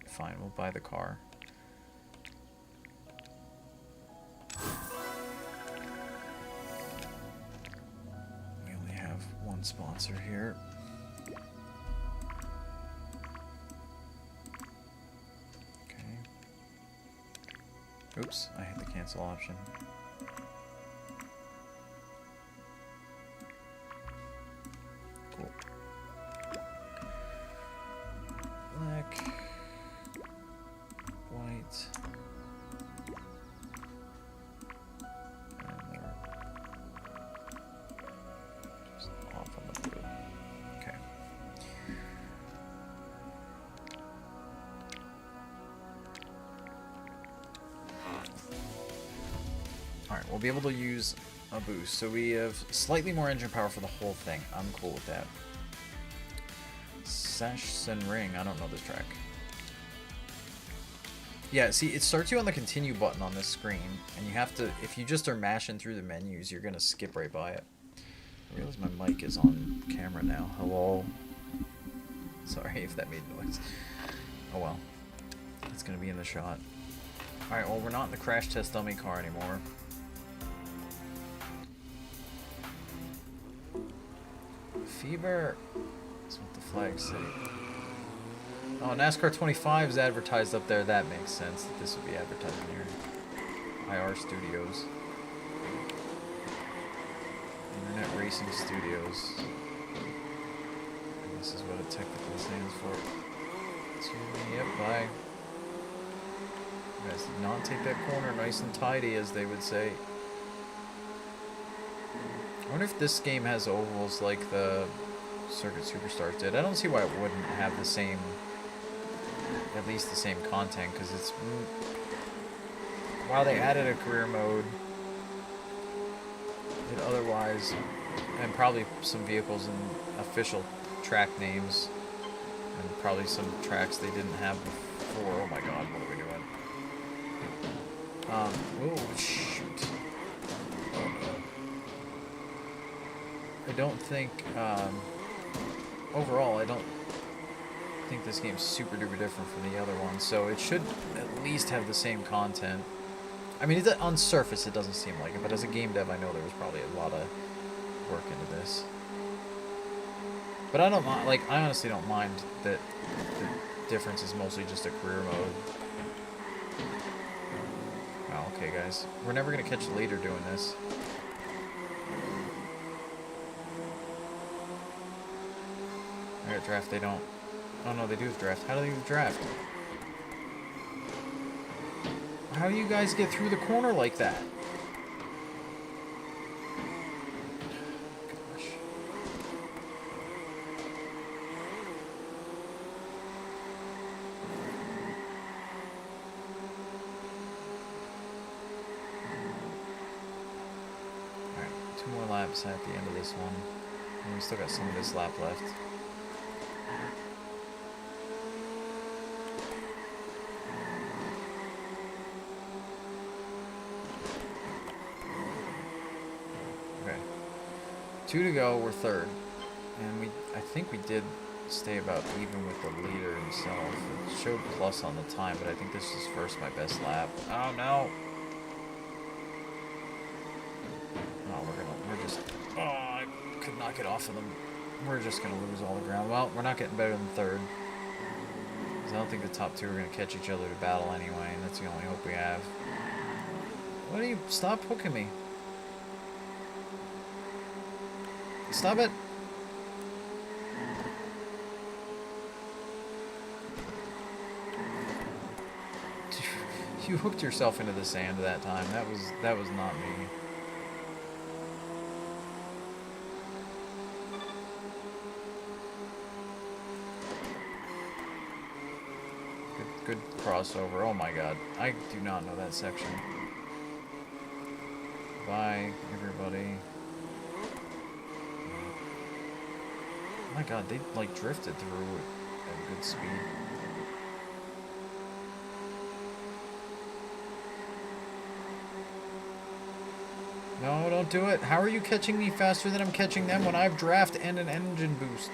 Fine, we'll buy the car. We only have one sponsor here. Oops, I hit the cancel option. Cool. Black. White. And they're just off on the blue. Okay. Alright, we'll be able to use a boost. So we have slightly more engine power for the whole thing. I'm cool with that. Sachsen Ring. I don't know this track. Yeah, see, it starts you on the continue button on this screen. And you have to, if you just are mashing through the menus, you're going to skip right by it. I realize my mic is on camera now. Hello? Sorry if that made noise. Oh well. It's going to be in the shot. Alright, well, we're not in the crash test dummy car anymore. Fever. That's what the flags say. Oh, NASCAR 25 is advertised up there. That makes sense that this would be advertised here. IR Studios. Internet Racing Studios. And this is what it technically stands for. Excuse me, yep, bye. You guys did not take that corner nice and tidy, as they would say. I wonder if this game has ovals like the Circuit Superstars did. I don't see why it wouldn't have the same, at least the same content, because it's... While they added a career mode, it otherwise... And probably some vehicles and official track names. And probably some tracks they didn't have before. Oh my god, what are we doing? Oh, shoot. Oh no. I don't think, overall, I don't think this game's super duper different from the other one, so it should at least have the same content. I mean, on surface, it doesn't seem like it, but as a game dev, I know there was probably a lot of work into this. But I don't mind, like, I honestly don't mind that the difference is mostly just a career mode. Oh, okay, guys. We're never gonna catch a leader doing this. I got draft, they don't. Oh no, they do have draft. How do they do draft? How do you guys get through the corner like that? Gosh. Alright, 2 more laps at the end of this one. And we still got some of this lap left. Okay. 2 to go, we're third. And I think we did stay about even with the leader himself. It showed plus on the time, but I think this is first my best lap. Oh no! Oh, we're just, oh, I could not get off of them. We're just gonna lose all the ground. Well, we're not getting better than third. Because I don't think the top 2 are gonna catch each other to battle anyway, and that's the only hope we have. What do you, stop hooking me. Stop it! You hooked yourself into the sand that time. That was not me. Good crossover. Oh my god. I do not know that section. Bye, everybody. Oh my god, they like drifted through at good speed. No, don't do it. How are you catching me faster than I'm catching them when I have draft and an engine boost?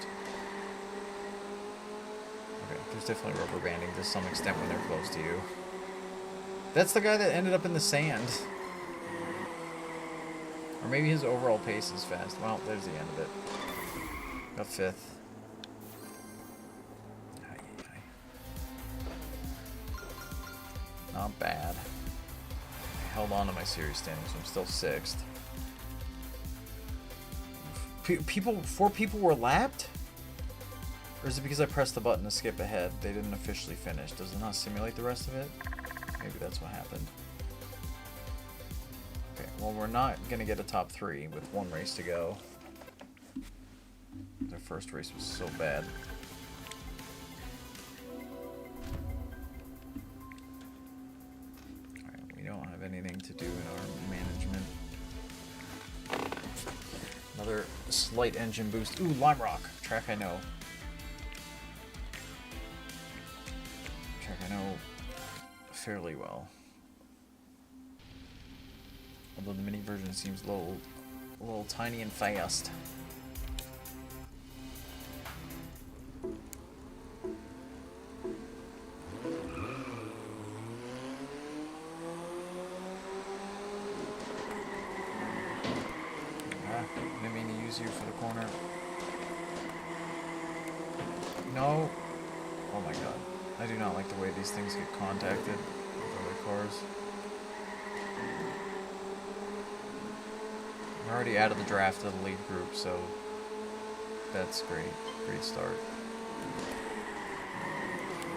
Okay, there's definitely rubber banding to some extent when they're close to you. That's the guy that ended up in the sand. Or maybe his overall pace is fast. Well, there's the end of it. A 5th. Not bad. I held on to my series standing, so I'm still 6th. Four people were lapped? Or is it because I pressed the button to skip ahead? They didn't officially finish. Does it not simulate the rest of it? Maybe that's what happened. Okay, well, we're not going to get a top 3 with 1 race to go. Their first race was so bad. Alright, we don't have anything to do in our management. Another slight engine boost. Ooh, Lime Rock. Track I know. Track I know fairly well. Although the mini version seems a little tiny and fast. Didn't mean to use you for the corner. No. Oh my god. I do not like the way these things get contacted with other cars. We're already out of the draft of the lead group, so that's great. Great start.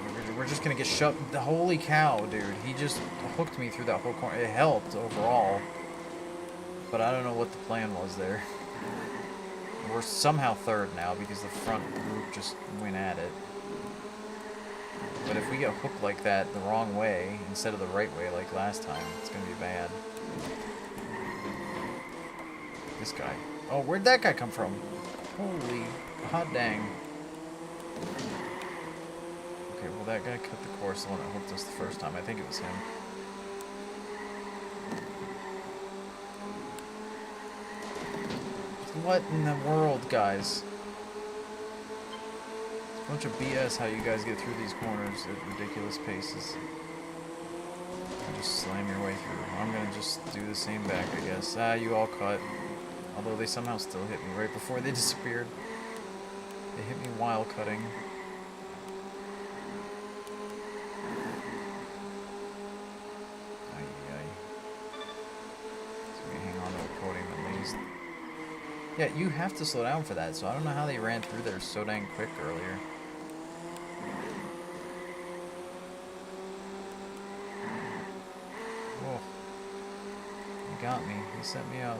We're going to we're just gonna get shoved. Holy cow, dude. He just hooked me through that whole corner. It helped overall. But I don't know what the plan was there. We're somehow third now because the front group just went at it. But if we get hooked like that the wrong way instead of the right way like last time, it's gonna be bad. This guy. Oh, where'd that guy come from? Holy hot dang. Okay, well that guy cut the course, the one that hooked us the first time. I think it was him. What in the world, guys? It's a bunch of BS how you guys get through these corners at ridiculous paces. You just slam your way through. I'm gonna just do the same back, I guess. Ah, you all cut. Although they somehow still hit me right before they disappeared. They hit me while cutting. Yeah, you have to slow down for that, so I don't know how they ran through there so dang quick earlier. Whoa. He got me. He set me up.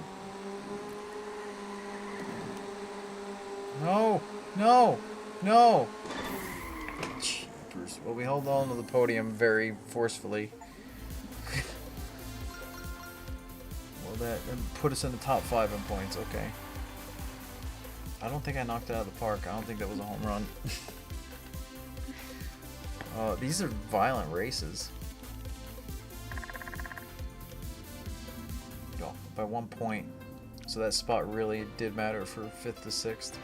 No! No! No! Jeepers. Well, we held on to the podium very forcefully. Well, that put us in the top 5 in points. Okay. I don't think I knocked it out of the park. I don't think that was a home run. These are violent races. Oh, by 1 point. So that spot really did matter for 5th to 6th.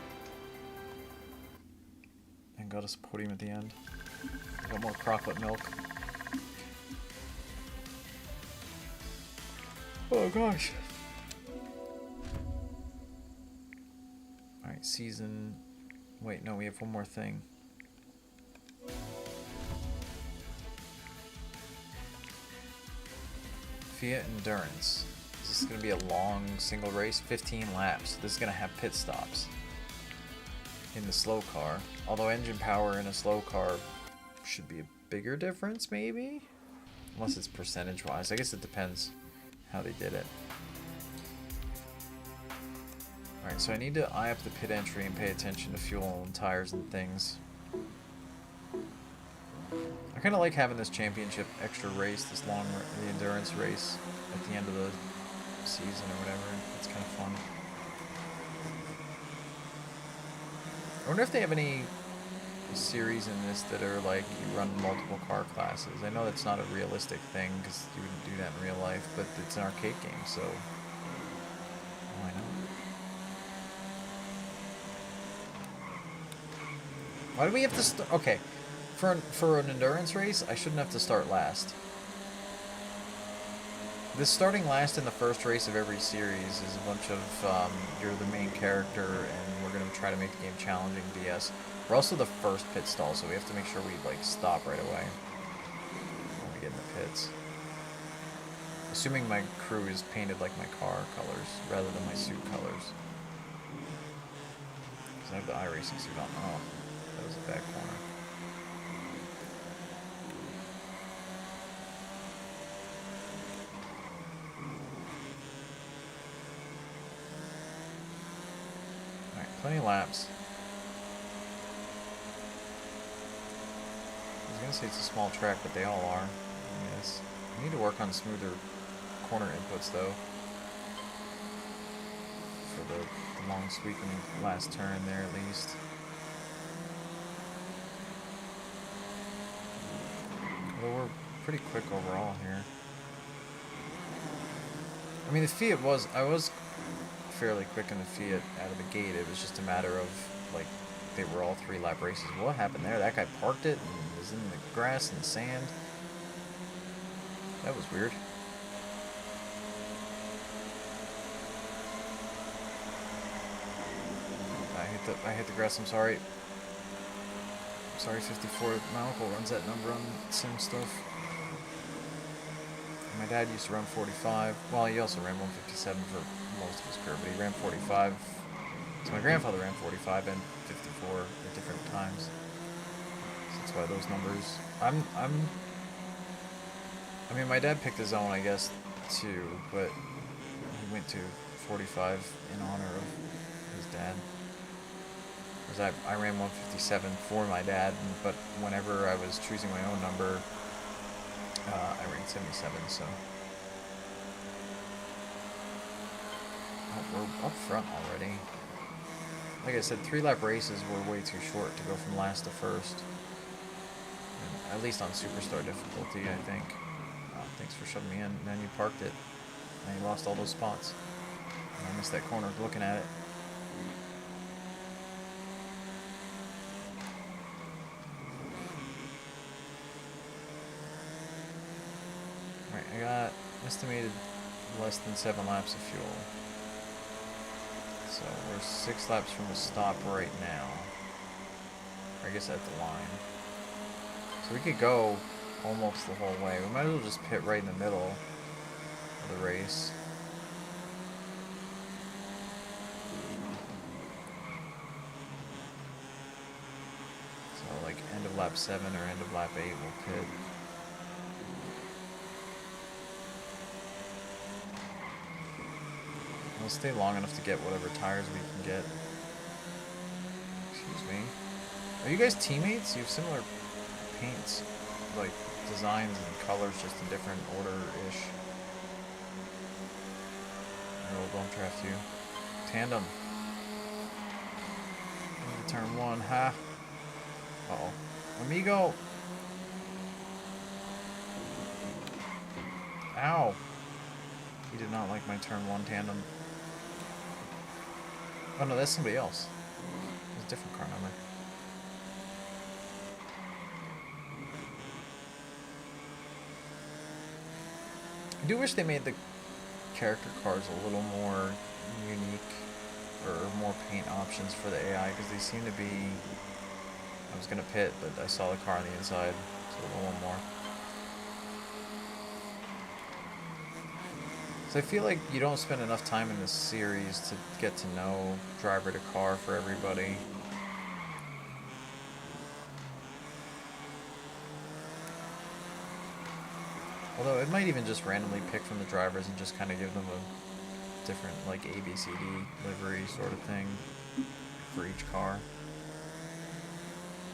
And got us a podium at the end. Got more crocklet milk. Oh gosh. Alright, season... Wait, no, we have one more thing. Fiat Endurance. This is going to be a long single race, 15 laps. This is going to have pit stops in the slow car. Although engine power in a slow car should be a bigger difference, maybe? Unless it's percentage-wise. I guess it depends how they did it. Alright, so I need to eye up the pit entry and pay attention to fuel and tires and things. I kind of like having this championship extra race, this long, the endurance race at the end of the season or whatever. It's kind of fun. I wonder if they have any series in this that are like you run multiple car classes. I know that's not a realistic thing because you wouldn't do that in real life, but it's an arcade game, so why not? Why do we have to start? Okay, for an endurance race, I shouldn't have to start last. This starting last in the first race of every series is a bunch of you're the main character and we're gonna try to make the game challenging BS. We're also the first pit stall, so we have to make sure we like stop right away when we get in the pits. Assuming my crew is painted like my car colors rather than my suit colors. Because I have the iRacing suit on. Oh. That was a bad corner. Alright, plenty of laps. I was gonna say it's a small track, but they all are. Yes. I need to work on smoother corner inputs though. For the long sweeping last turn there at least. Well, we're pretty quick overall here. I mean, the Fiat I was fairly quick in the Fiat out of the gate. It was just a matter of, like, they were all 3-lap races. What happened there? That guy parked it and was in the grass and sand. That was weird. I hit the grass, I'm sorry. Sorry, 54. My uncle runs that number on sim stuff. And my dad used to run 45. Well, he also ran 157 for most of his career, but he ran 45. So my grandfather ran 45 and 54 at different times. So it's That's why those numbers. I mean, my dad picked his own, I guess, too, but he went to 45 in honor of his dad. Because I ran 157 for my dad, but whenever I was choosing my own number, I ran 77, so. Oh, we're up front already. Like I said, 3-lap races were way too short to go from last to first. And at least on Superstar difficulty, I think. Oh, thanks for shoving me in. And then you parked it. And you lost all those spots. And I missed that corner looking at it. Alright, I got estimated less than 7 laps of fuel. So we're 6 laps from the stop right now. Or I guess at the line. So we could go almost the whole way. We might as well just pit right in the middle of the race. So like end of lap 7 or end of lap 8 we'll pit. We'll stay long enough to get whatever tires we can get. Excuse me. Are you guys teammates? You have similar paints, like designs and colors, just in different order-ish. I'll bump draft you. Tandem. Turn 1, ha. Uh-oh. Amigo! Ow! He did not like my turn 1 tandem. Oh no, that's somebody else. It's a different car number. I do wish they made the character cards a little more unique, or more paint options for the AI, because they seem to be... I was going to pit, but I saw the car on the inside, so a little more. So I feel like you don't spend enough time in this series to get to know driver to car for everybody. Although it might even just randomly pick from the drivers and just kind of give them a different, like, ABCD livery sort of thing for each car.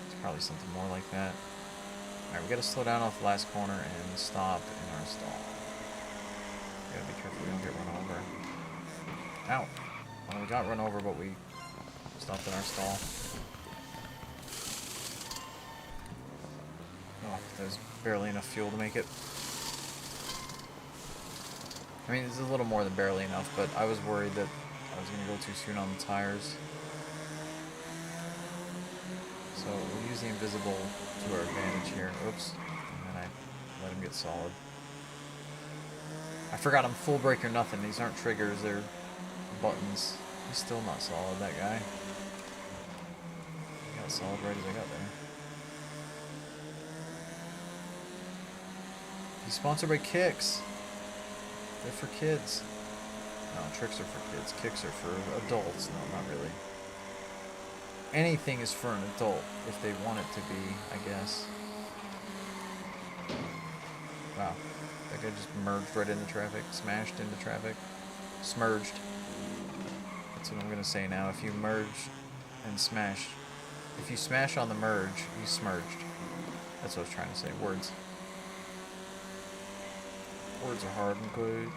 It's probably something more like that. Alright, we gotta slow down off the last corner and stop in our stall. We gotta be careful we don't get run over. Ow! Well, we got run over, but we stopped in our stall. Oh, there's barely enough fuel to make it. I mean, it's a little more than barely enough, but I was worried that I was going to go too soon on the tires. So we'll use the invisible to our advantage here. Oops. And then I let him get solid. I forgot I'm full brake or nothing. These aren't triggers, they're buttons. He's still not solid, that guy. He got solid right as I got there. He's sponsored by Kicks. They're for kids. No, tricks are for kids. Kicks are for adults. No, not really. Anything is for an adult if they want it to be, I guess. Wow. That guy just merged right into traffic. Smashed into traffic. Smurged. That's what I'm going to say now. If you merge and smash. If you smash on the merge, you smurged. That's what I was trying to say. Words. Words are hard and good.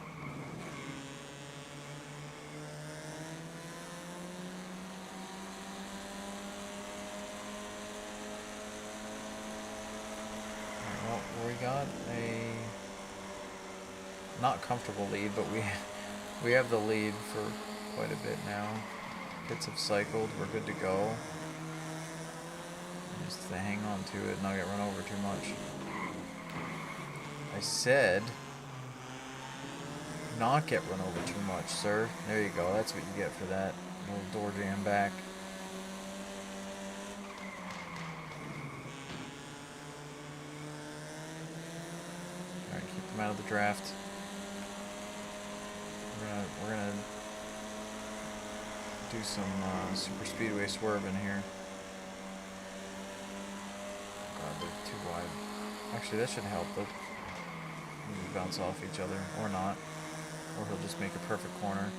Well, we got a not comfortable lead, but we have the lead for quite a bit now. Pits have cycled. We're good to go. Just to hang on to it and not get run over too much. I said not get run over too much, sir. There you go. That's what you get for that. Little door jam back. Alright, keep them out of the draft. We're gonna do some super speedway swerving here. God, Actually, that should help. They'll maybe bounce off each other, or not. Or he'll just make a perfect corner.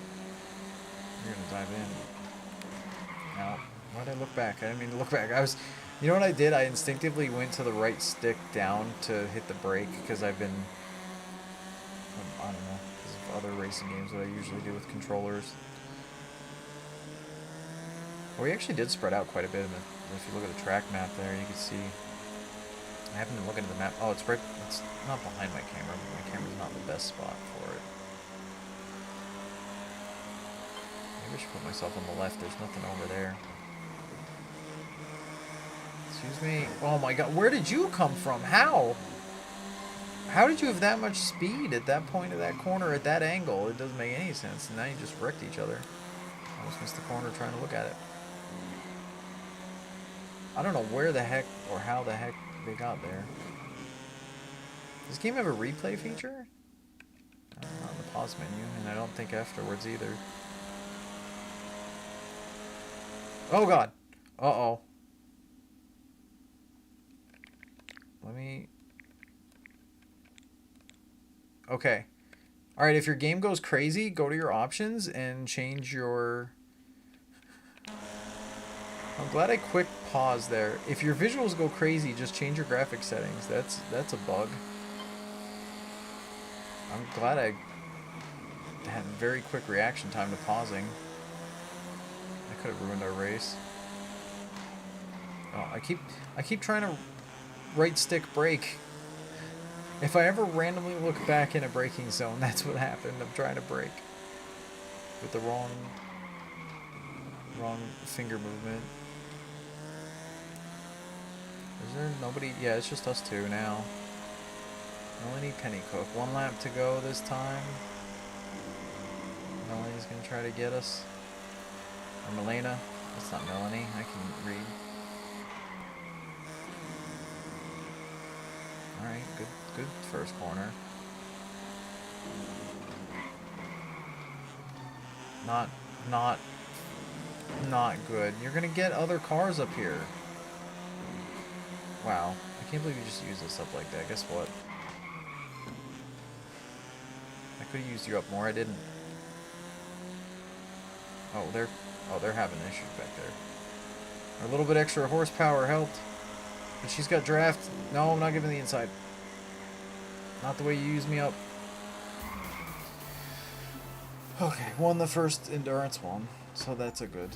You're gonna dive in. Now, why did I look back? I didn't mean to look back. You know what I did? I instinctively went to the right stick down to hit the brake because I've been, I don't know, because of other racing games that I usually do with controllers. Well, we actually did spread out quite a bit. If you look at the track map there, you can see. I haven't been looking at the map. Oh, it's not behind my camera, but my camera's not the best spot for it. Maybe I should put myself on the left. There's nothing over there. Excuse me. Oh my god, where did you come from? How? How did you have that much speed at that point of that corner at that angle? It doesn't make any sense. And now you just wrecked each other. Almost missed the corner trying to look at it. I don't know where the heck or how the heck they got there. Does this game have a replay feature? Not in the pause menu, and I don't think afterwards either. Oh god! Uh-oh. Let me... Okay. Alright, if your game goes crazy, go to your options and change your... I'm glad I quick paused there. If your visuals go crazy, just change your graphic settings. That's a bug. I'm glad I had very quick reaction time to pausing. I could have ruined our race. Oh, I keep trying to right stick brake. If I ever randomly look back in a braking zone, that's what happened. I'm trying to brake with the wrong finger movement. Is there nobody? Yeah, it's just us two now. Melanie Pennycook. 1 lap to go this time. Melanie's gonna try to get us. Or Melena. That's not Melanie. I can read. Alright, good first corner. Not good. You're gonna get other cars up here. Wow. I can't believe you just used this up like that. Guess what? I could have used you up more. I didn't. Oh, they're having issues back there. A little bit extra horsepower helped. But she's got draft. No, I'm not giving the inside. Not the way you use me up. Okay, won the first endurance one. So that's a good.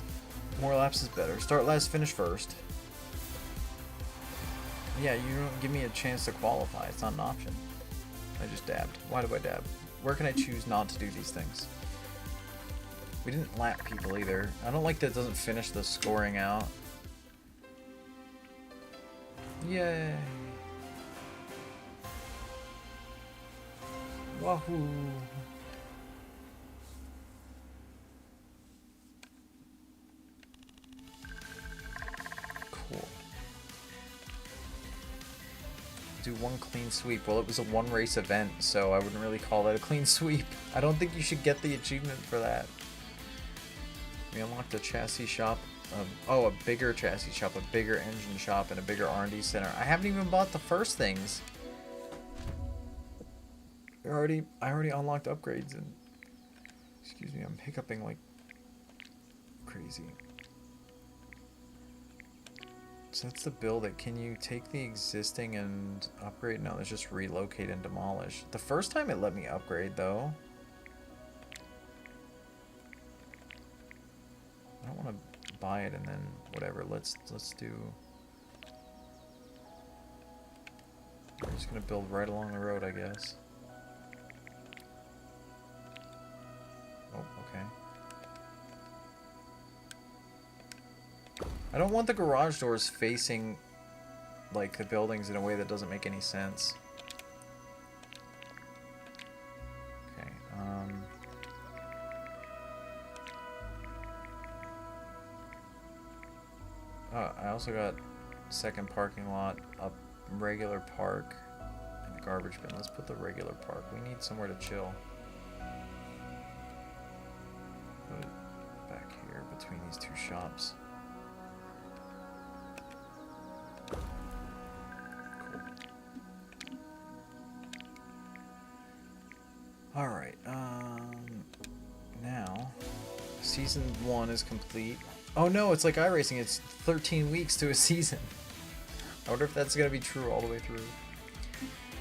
More laps is better. Start last, finish first. Yeah, you don't give me a chance to qualify. It's not an option. I just dabbed. Why do I dab? Where can I choose not to do these things? We didn't lap people either. I don't like that it doesn't finish the scoring out. Yay. Wahoo. Cool. Do one clean sweep. Well, it was a one race event, so I wouldn't really call that a clean sweep. I don't think you should get the achievement for that. We unlocked a chassis shop. A bigger chassis shop, a bigger engine shop, and a bigger R&D center. I haven't even bought the first things. I already unlocked upgrades, and excuse me, I'm hiccuping like crazy. So that's the build it. Can you take the existing and upgrade? No, it's just relocate and demolish. The first time it let me upgrade though. I don't want to buy it and then whatever. Let's do. We're just gonna build right along the road, I guess. Oh, okay. I don't want the garage doors facing like the buildings in a way that doesn't make any sense. Okay. I also got second parking lot, a regular park, and a garbage bin. Let's put the regular park. We need somewhere to chill. Put it back here between these two shops. Cool. Alright, now, Season 1 is complete. Oh no, it's like iRacing, it's 13 weeks to a season. I wonder if that's going to be true all the way through.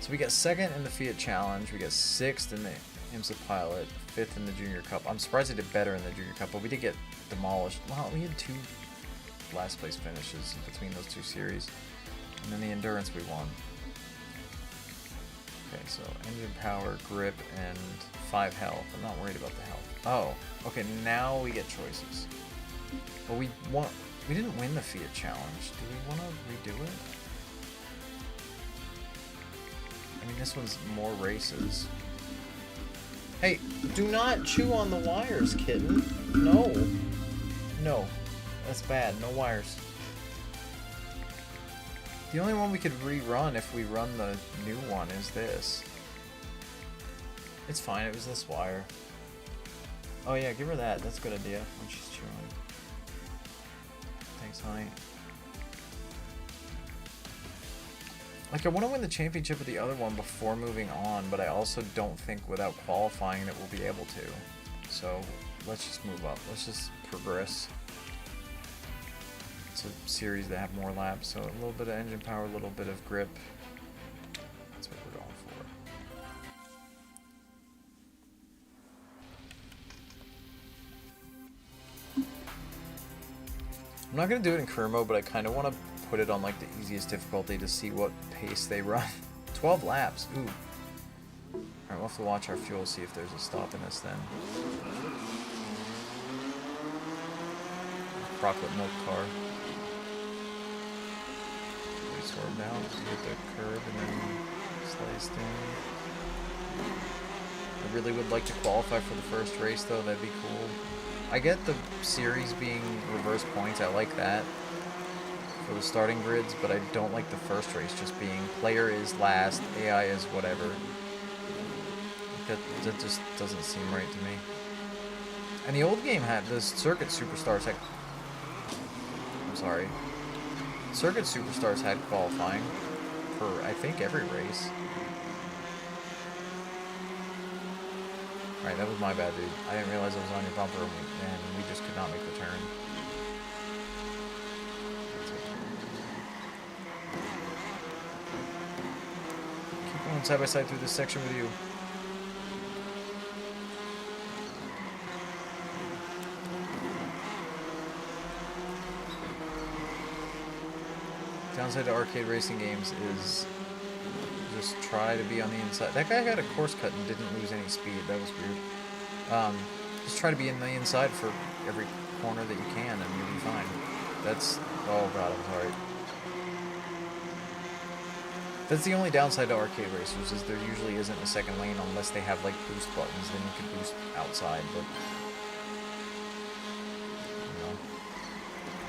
So we got 2nd in the Fiat Challenge, we got 6th in the IMSA Pilot, 5th in the Junior Cup. I'm surprised they did better in the Junior Cup, but we did get demolished. Wow, we had 2 last place finishes between those 2 series. And then the Endurance we won. Okay, so engine power, grip, and 5 health. I'm not worried about the health. Oh, okay, now we get choices. But we didn't win the Fiat Challenge. Do we want to redo it? I mean, this one's more races. Hey, do not chew on the wires, kitten. No. No. That's bad. No wires. The only one we could rerun if we run the new one is this. It's fine. It was this wire. Oh yeah, give her that. That's a good idea when she's chewing. Thanks, honey. Like, I want to win the championship with the other one before moving on, but I also don't think without qualifying that we'll be able to. So, let's just move up. Let's just progress. It's a series that have more laps, so a little bit of engine power, a little bit of grip. That's what we're going for. I'm not going to do it in career mode, but I kind of want to put it on like the easiest difficulty to see what pace they run. 12 laps, ooh. Alright, we'll have to watch our fuel, see if there's a stop in this then. Chocolate milk car. We swerve down to hit the curb and then slice down. I really would like to qualify for the first race though, that'd be cool. I get the series being reverse points, I like that. For the starting grids, but I don't like the first race just being player is last, AI is whatever. That just doesn't seem right to me. And the old game had the Circuit Superstars had. I'm sorry. Circuit Superstars had qualifying for I think every race. Alright, that was my bad, dude. I didn't realize I was on your bumper and we just could not make the turn. Side by side through this section with you. Downside to arcade racing games is just try to be on the inside. That guy got a course cut and didn't lose any speed. That was weird. Just try to be in the inside for every corner that you can and you'll be fine. That's... oh god, I'm sorry. That's the only downside to arcade racers, is there usually isn't a second lane unless they have, like, boost buttons, then you can boost outside, but... you know.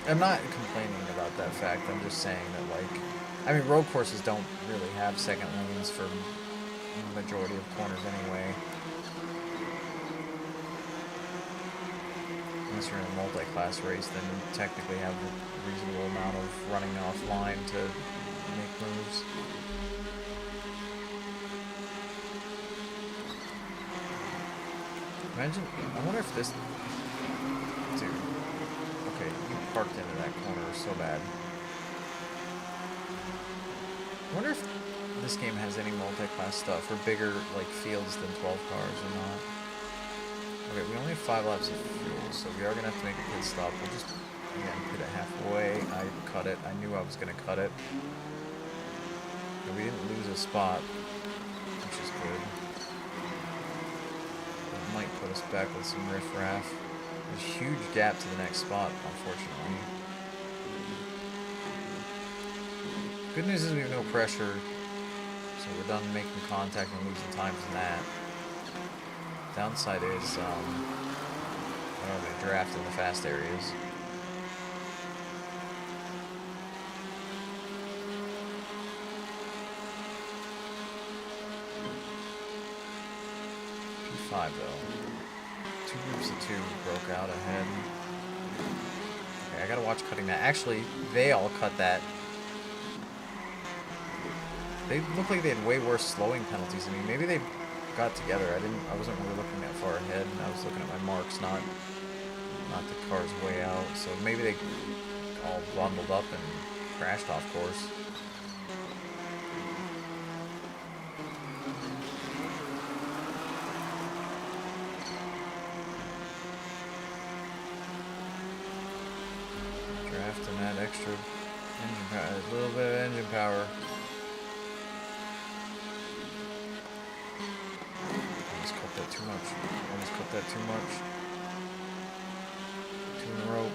I'm not complaining about that fact, I'm just saying that, like... I mean, road courses don't really have second lanes for the majority of corners anyway. Unless you're in a multi-class race, then you technically have a reasonable amount of running offline to make moves. Imagine, I wonder if this... dude. Okay, you parked into that corner so bad. I wonder if this game has any multi-class stuff, or bigger, like, fields than 12 cars or not. Okay, we only have 5 laps of fuel, so we are going to have to make a pit stop. We'll just, again, pit it halfway. I cut it. I knew I was going to cut it. And we didn't lose a spot, which is good. It might put us back with some riff-raff. There's a huge gap to the next spot, unfortunately. Good news is we have no pressure, so we're done making contact and losing time from that. Downside is, I don't know, they draft in the fast areas. P5 though. 2 groups of 2 broke out ahead. Okay, I gotta watch cutting that. Actually, they all cut that. They look like they had way worse slowing penalties than me. Maybe they got together. I wasn't really looking that far ahead, and I was looking at my marks, not the cars way out. So maybe they all bundled up and crashed off course. Drafting that extra engine power, a little bit of engine power. Almost cut that too much. Almost cut that too much. 2 in a row.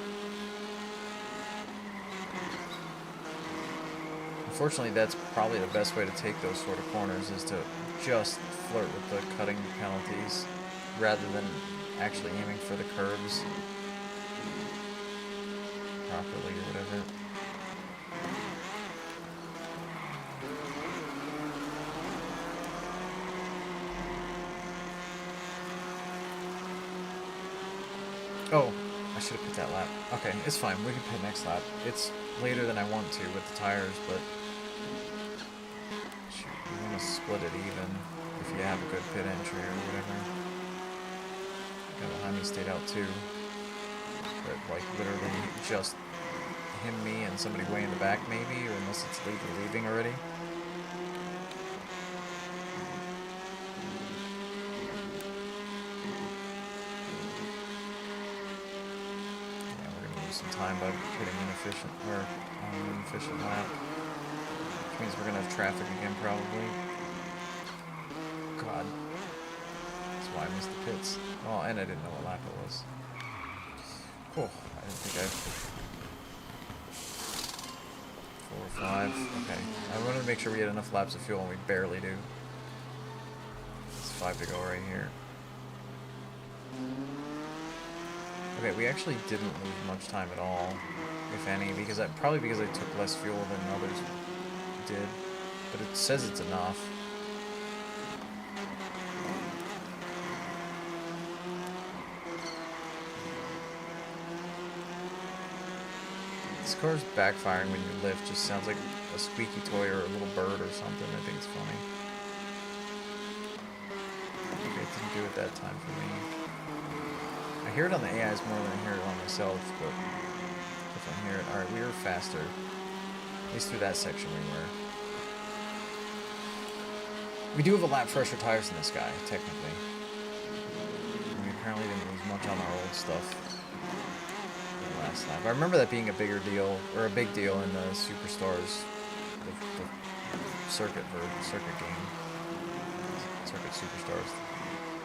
Unfortunately, that's probably the best way to take those sort of corners, is to just flirt with the cutting penalties rather than actually aiming for the curbs properly or whatever. Oh, I should have put that lap. Okay, it's fine. We can pit next lap. It's later than I want to with the tires, but shoot, you want to split it even if you have a good pit entry or whatever. The guy behind me stayed out too, but like literally just him, me, and somebody way in the back maybe, or unless it's leaving already. Some time by hitting inefficient or inefficient lap, which means we're gonna have traffic again probably. God, that's why I missed the pits. Oh, and I didn't know what lap it was. Cool. I didn't think I. 4 or 5. Okay. I wanted to make sure we had enough laps of fuel, and we barely do. It's 5 to go right here. Okay, we actually didn't lose much time at all, if any, because probably because I took less fuel than others did, but it says it's enough. This car's backfiring when you lift, just sounds like a squeaky toy or a little bird or something. I think it's funny. Okay, it didn't do it that time for me. I hear it on the AIs more than I hear it on myself, but if I hear it... Alright, we were faster. At least through that section we were. We do have a lap fresher tires in this guy, technically. We apparently didn't lose much on our old stuff the last lap. I remember that being a bigger deal, or a big deal in the Superstars, the circuit game. Circuit Superstars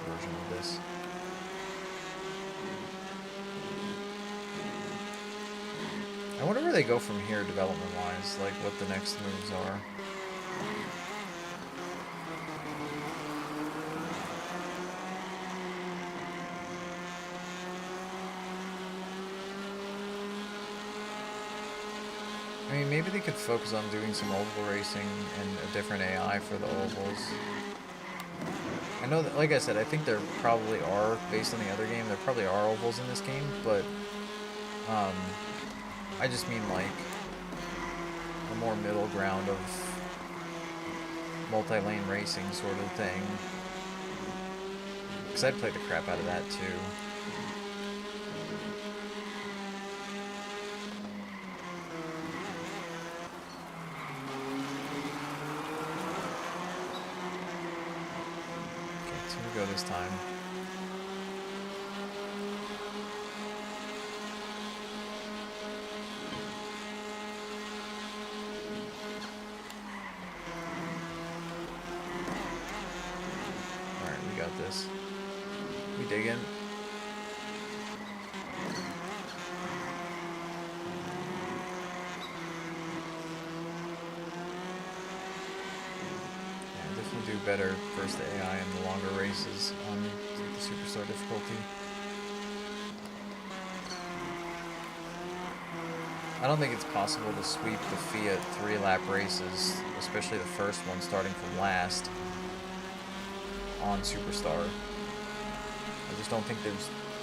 version of this. I wonder where they go from here development-wise, like what the next moves are. I mean, maybe they could focus on doing some oval racing and a different AI for the ovals. I know that, like I said, I think there probably are, based on the other game, there probably are ovals in this game, but I just mean like a more middle ground of multi-lane racing sort of thing. Because I'd play the crap out of that too. Okay, 2 to go this time. This. We dig in. Yeah, definitely do better versus the AI in the longer races on the Superstar difficulty. I don't think it's possible to sweep the Fiat 3-lap races, especially the first one starting from last, on Superstar. I just don't think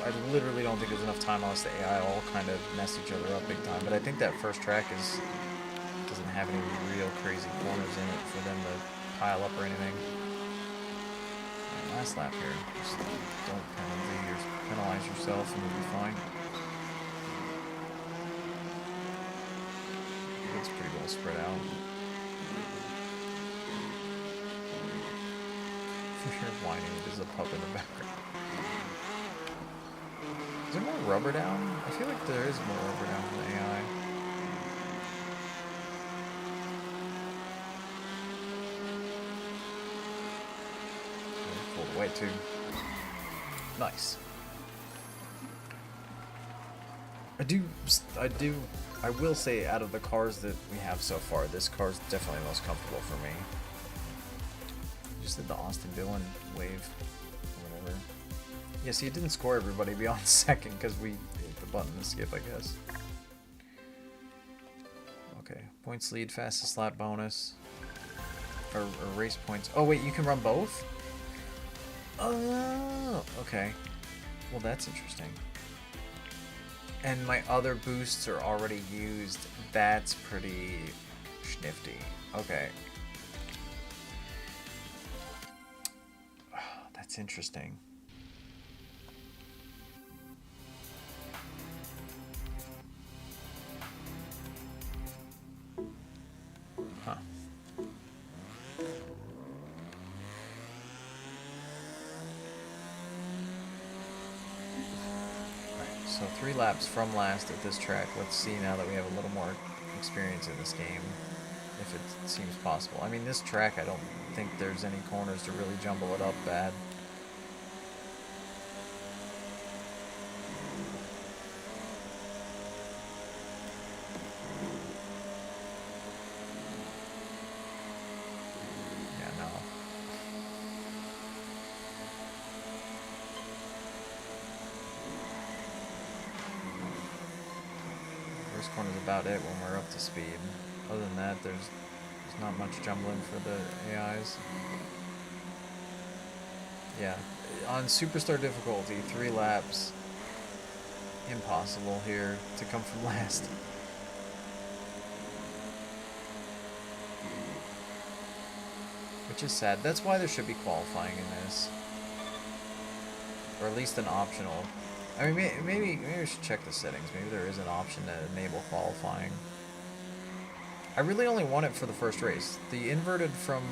I literally don't think there's enough time unless the AI all kind of mess each other up big time. But I think that first track doesn't have any real crazy corners in it for them to pile up or anything. last lap here. Just don't penalize yourself and you'll be fine. It's pretty well spread out. For sure, whining. There's a pup in the background. Is there more rubber down? I feel like there is more rubber down from the AI. Pulled away too. Nice. I will say, out of the cars that we have so far, this car is definitely the most comfortable for me. Just did the Austin Dillon wave, or whatever. Yeah, see, it didn't score everybody beyond second because we hit the button to skip, I guess. Okay, points lead, fastest lap bonus, or race points. Oh wait, you can run both? Oh, okay. Well, that's interesting. And my other boosts are already used. That's pretty schnifty. Okay. Oh, that's interesting. Huh. So 3 laps from last at this track. Let's see now that we have a little more experience in this game, if it seems possible. I mean, this track, I don't think there's any corners to really jumble it up bad. Yeah, no. Corner is about it when we're up to speed. Other than that, there's not much jumbling for the AIs. Yeah, on Superstar difficulty, 3 laps, impossible here to come from last. Which is sad. That's why there should be qualifying in this, or at least an optional. I mean, maybe we should check the settings. Maybe there is an option to enable qualifying. I really only want it for the first race. The inverted from...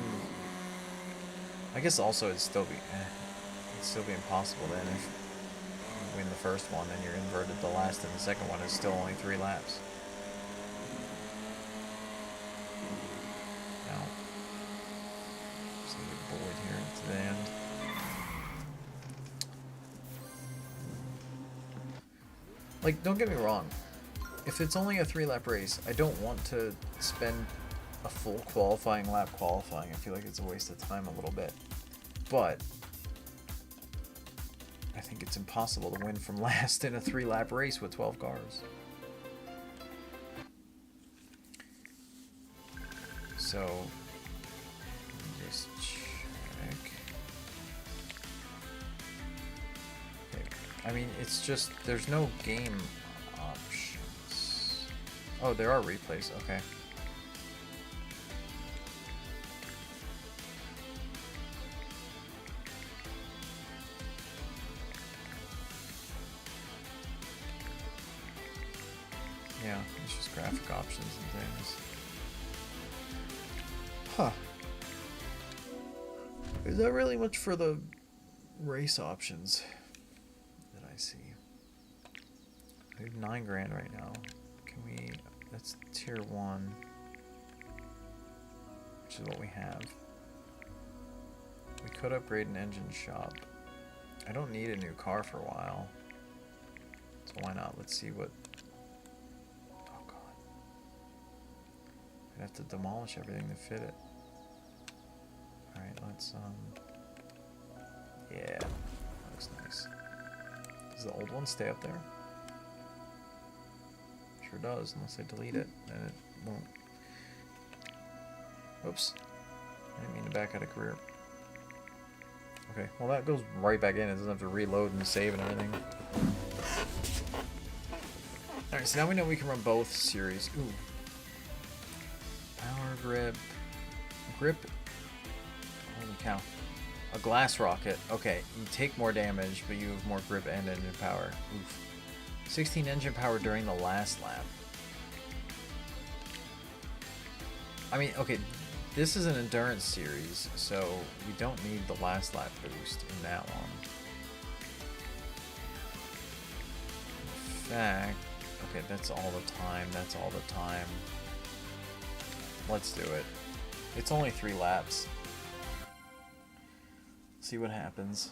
I guess also it'd still be impossible then if you win the first one, then you're inverted the last, and the second one is still only 3 laps. Now, just gonna get bullied here to the end. Like, don't get me wrong, if it's only a 3-lap race, I don't want to spend a full qualifying lap qualifying. I feel like it's a waste of time a little bit. But I think it's impossible to win from last in a 3-lap race with 12 cars. So, let me just check. I mean, it's just, there's no game options. Oh, there are replays, okay. Yeah, it's just graphic options and things. Huh. Is that really much for the race options? I see. We have 9 grand right now. Can we... That's tier 1. Which is what we have. We could upgrade an engine shop. I don't need a new car for a while. So why not? Let's see what... Oh god. I'd have to demolish everything to fit it. Alright, let's yeah. Looks nice. Does the old one stay up there? Sure does, unless I delete it, then it won't. Oops. I didn't mean to back out of career. Okay, well that goes right back in. It doesn't have to reload and save and everything. Alright, so now we know we can run both series. Ooh. Power grip. Grip. Holy cow. A glass rocket. Okay, you take more damage, but you have more grip and engine power. Oof. 16 engine power during the last lap. I mean, okay, this is an endurance series, so we don't need the last lap boost in that one. In fact, okay, that's all the time, that's all the time. Let's do it. It's only 3 laps. See what happens.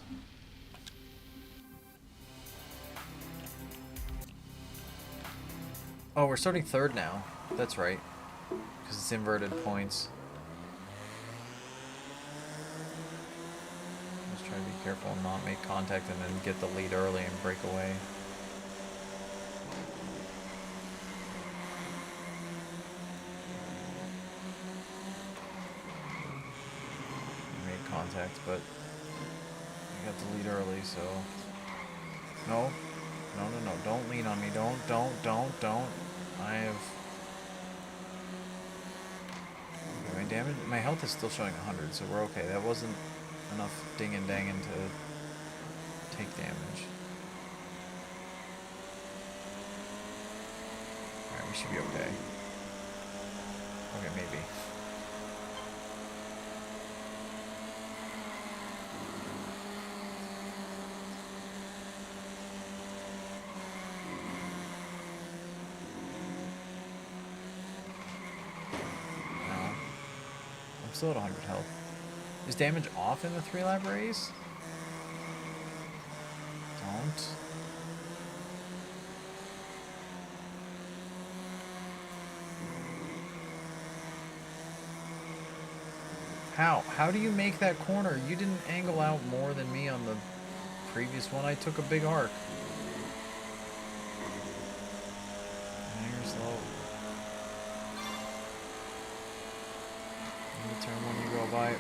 Oh, we're starting 3rd now. That's right. Because it's inverted points. Just try to be careful and not make contact and then get the lead early and break away. Made contact, but I got the lead early, so... No. No, no, no. Don't lean on me. Don't. I have... Okay, my damage... My health is still showing 100, so we're okay. That wasn't enough ding and danging to take damage. Alright, we should be okay. Okay, maybe. Still at 100 health. Is damage off in the 3-lap race? Don't. How? How do you make that corner? You didn't angle out more than me on the previous one. I took a big arc. And you're slow. Turn when you go by.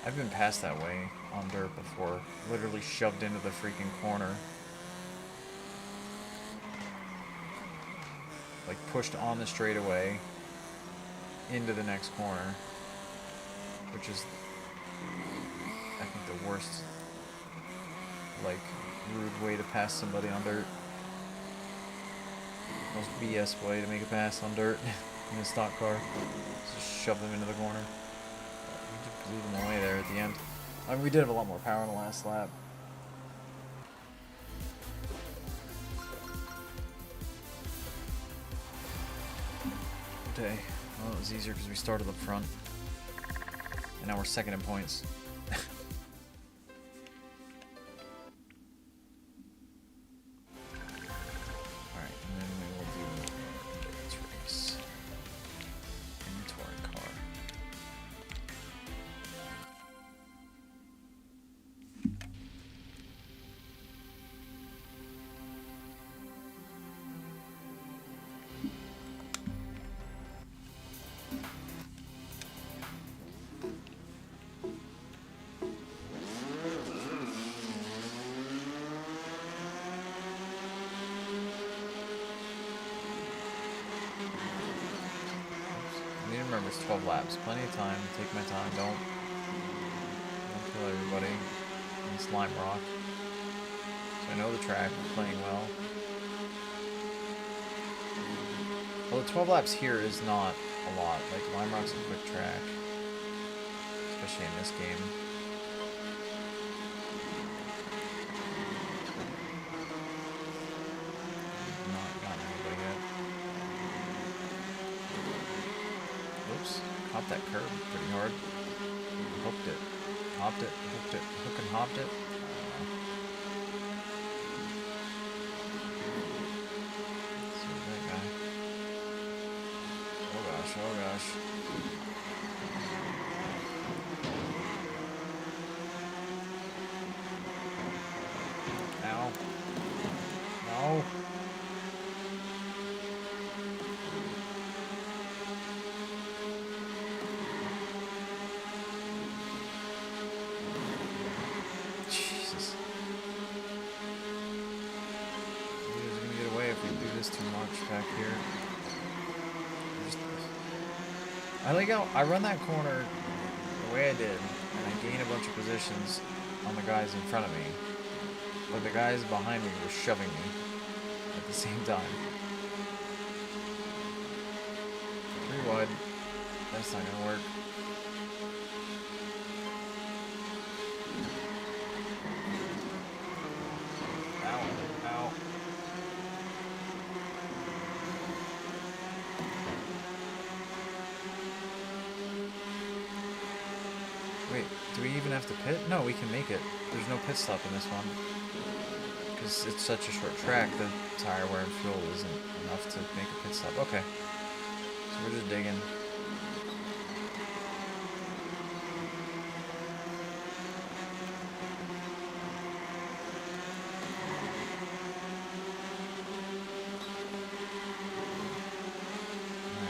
I've been passed that way on dirt before. Literally shoved into the freaking corner. Like pushed on the straightaway into the next corner. Which is, I think, the worst, like, rude way to pass somebody on dirt. Most BS way to make a pass on dirt in a stock car. Just shove them into the corner. We just blew them away there at the end. I mean, we did have a lot more power in the last lap. Okay. Well, it was easier because we started up front. And now we're 2nd in points. Remember, it's 12 laps. Plenty of time. Take my time. Don't kill everybody in Slime Rock. So I know the track. I'm playing well. Well, the 12 laps here is not a lot. Like, Lime Rock's a quick track. Especially in this game. Hopped that curb pretty hard. Hooked it. Hopped it. Hooked it. Hook and hopped it. See that guy. Oh gosh, oh gosh. Ow. No. Too much back here. I like how I run that corner the way I did, and I gain a bunch of positions on the guys in front of me, but the guys behind me were shoving me at the same time. 3 wide. That's not gonna work. Ow. Ow. Wait, do we even have to pit? No, we can make it. There's no pit stop in this one. Because it's such a short track, the tire wear and fuel isn't enough to make a pit stop. Okay. So we're just digging.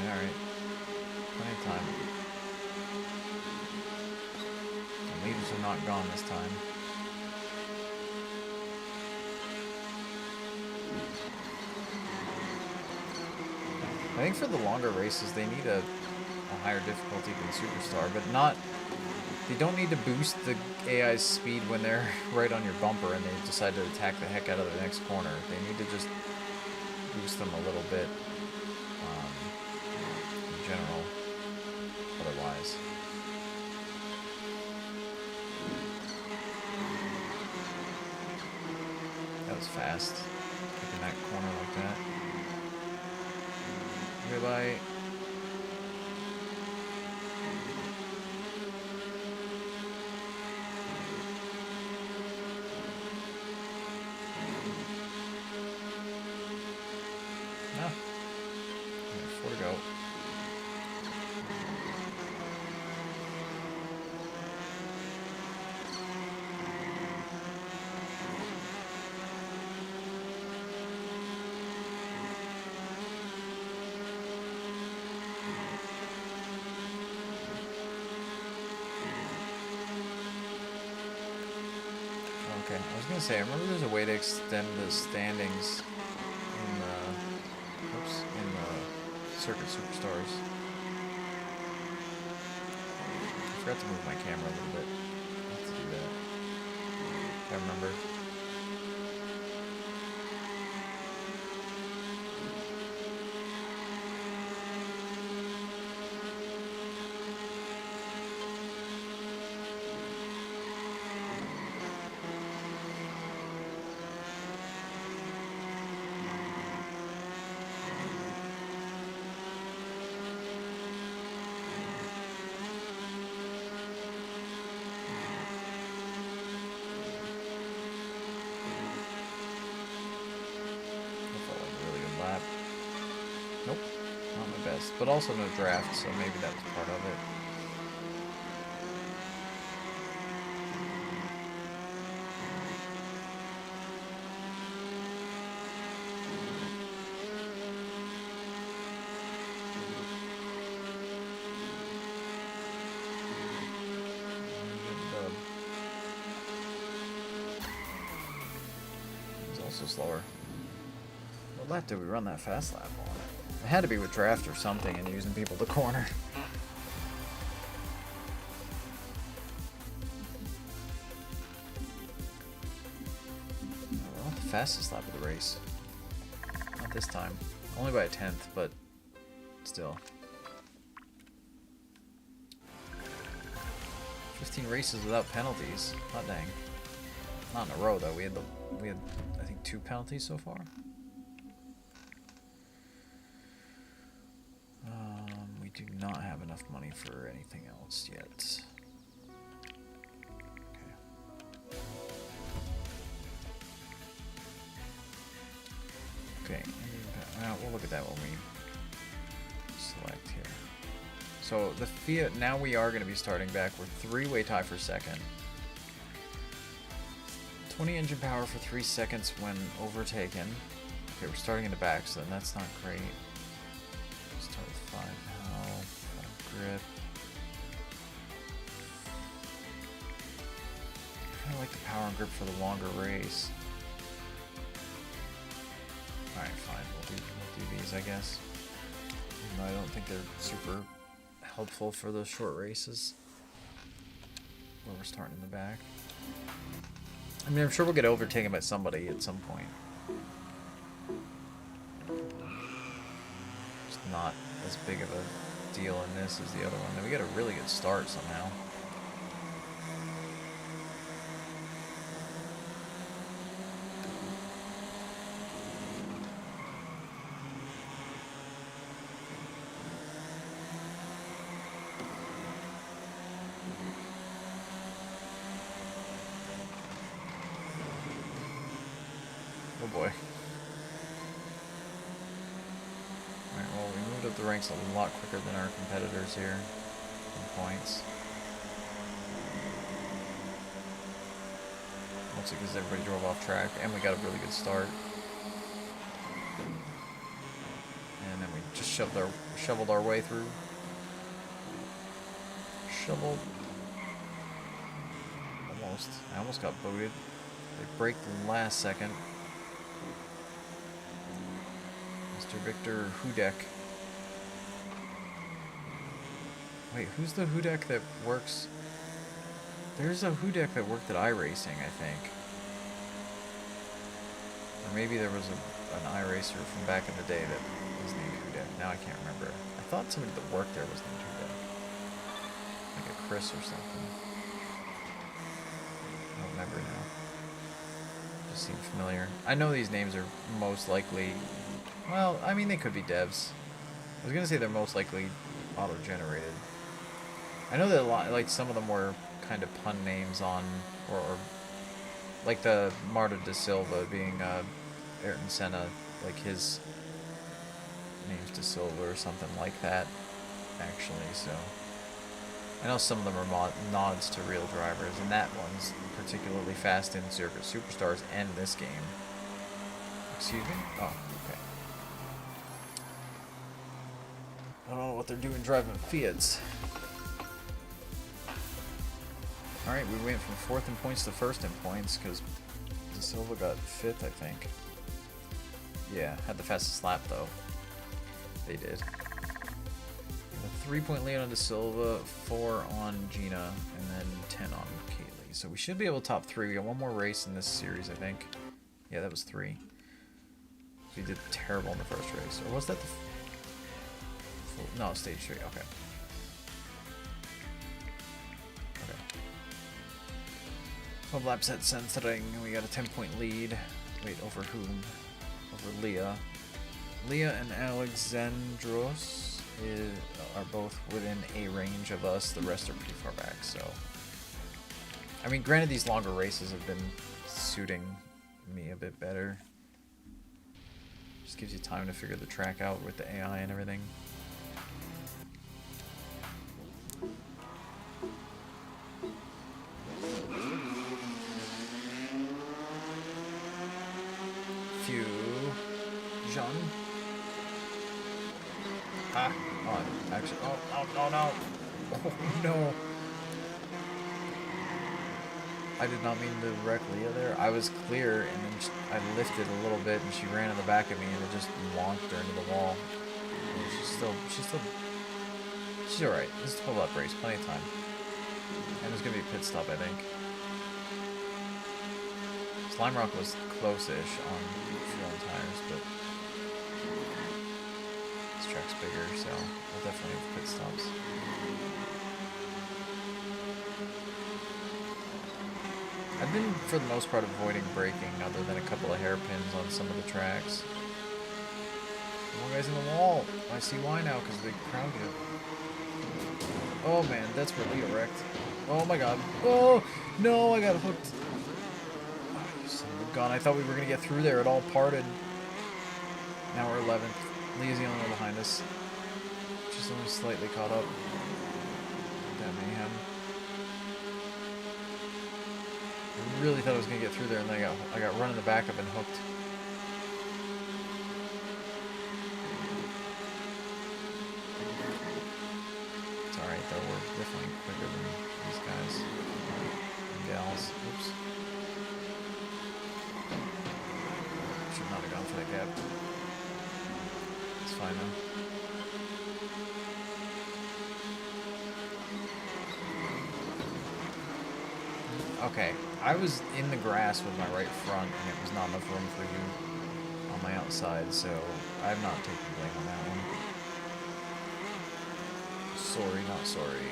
Alright. Plenty of time. The leaders are not gone this time. I think for the longer races, they need a higher difficulty than Superstar, but not... They don't need to boost the AI's speed when they're right on your bumper and they decide to attack the heck out of the next corner. They need to just boost them a little bit, in general, otherwise. That was fast, taking that corner like that. Goodbye. Ah. 4 to go. Okay, I was gonna say, I remember there's a way to extend the standings in the Circuit Superstars. I forgot to move my camera a little bit. I have to do that. I remember. Nope, not my best. But also no draft, so maybe that was part of it. It was also slower. What lap did we run that fast lap on? It had to be with draft or something and using people to corner. We're not the fastest lap of the race. Not this time. Only by a 10th, but still. 15 races without penalties. Hot dang. Not in a row though. We had I think 2 penalties so far. We do not have enough money for anything else yet. Okay. We'll look at that when we select here. So the Fiat, now we are going to be starting back. We're 3-way tie for second. 20 engine power for 3 seconds when overtaken. Okay, we're starting in the back, so then that's not great. Start with 5 now. 5 grip. I kind of like the power and grip for the longer race. Alright, fine. We'll do these, I guess. Even though I don't think they're super helpful for those short races. Where we're starting in the back. I mean, I'm sure we'll get overtaken by somebody at some point. It's not as big of a deal in this as the other one. Then we get a really good start somehow. Oh boy. Alright, well, we moved up the ranks a lot quicker than our competitors here in points. Mostly because everybody drove off track, and we got a really good start. And then we just shoveled our way through. Shoveled. Almost. I almost got booted. They braked in the last second. Mr. Victor Hudek. Wait, who's the Hudek that works? There's a Hudek that worked at iRacing, I think. Or maybe there was an iRacer from back in the day that was named Hudek. Now I can't remember. I thought somebody that worked there was named Hudek. Like a Chris or something. I don't remember now. Just seemed familiar. I know these names are most likely... Well, I mean, they could be devs. I was going to say they're most likely auto-generated. I know that a lot, like, some of them were kind of pun names on, or like the Marta da Silva being Ayrton Senna, like his name's da Silva or something like that, actually, so. I know some of them are nods to real drivers, and that one's particularly fast in Circuit Superstars and this game. Excuse me? Oh, okay. I don't know what they're doing driving Fiats. Alright, we went from 4th in points to 1st in points, because Da Silva got 5th, I think. Yeah, had the fastest lap, though. They did. A 3-point lead on Da Silva, 4 on Gina, and then 10 on Kaylee. So we should be able to top 3. We got one more race in this series, I think. Yeah, that was 3. We did terrible in the first race. Or was that the... No, stage 3, okay. 12 laps at centering, we got a 10-point lead. Wait, over whom? Over Leah. Leah and Alexandros are both within a range of us. The rest are pretty far back, so... I mean, granted, these longer races have been suiting me a bit better. Just gives you time to figure the track out with the AI and everything. Ah, oh, actually, oh no, oh no. I did not mean to wreck Leah there. I was clear, and then I lifted a little bit, and she ran in the back of me, and it just launched her into the wall. And she's alright. This is a 12-lap race, plenty of time. And there's gonna be a pit stop, I think. Slime Rock was close-ish on tires, but this track's bigger, so I'll definitely have pit stops. I've been, for the most part, avoiding braking, other than a couple of hairpins on some of the tracks. More guys in the wall. I see why now, because they crowd you. Oh man, that's where Leo wrecked. Oh my god. Oh no, I got hooked. Oh, you son of a gun. I thought we were going to get through there. It all parted. Now we're 11th. Lee's the only one behind us. Just only slightly caught up. That mayhem. I really thought I was going to get through there, and then I got run in the back of and hooked. It's alright though, we're definitely quicker than these guys and gals. Oops. Should not have gone for that gap. It's fine though. Okay, I was in the grass with my right front, and it was not enough room for you on my outside, so I'm not taking blame on that one. Sorry, not sorry.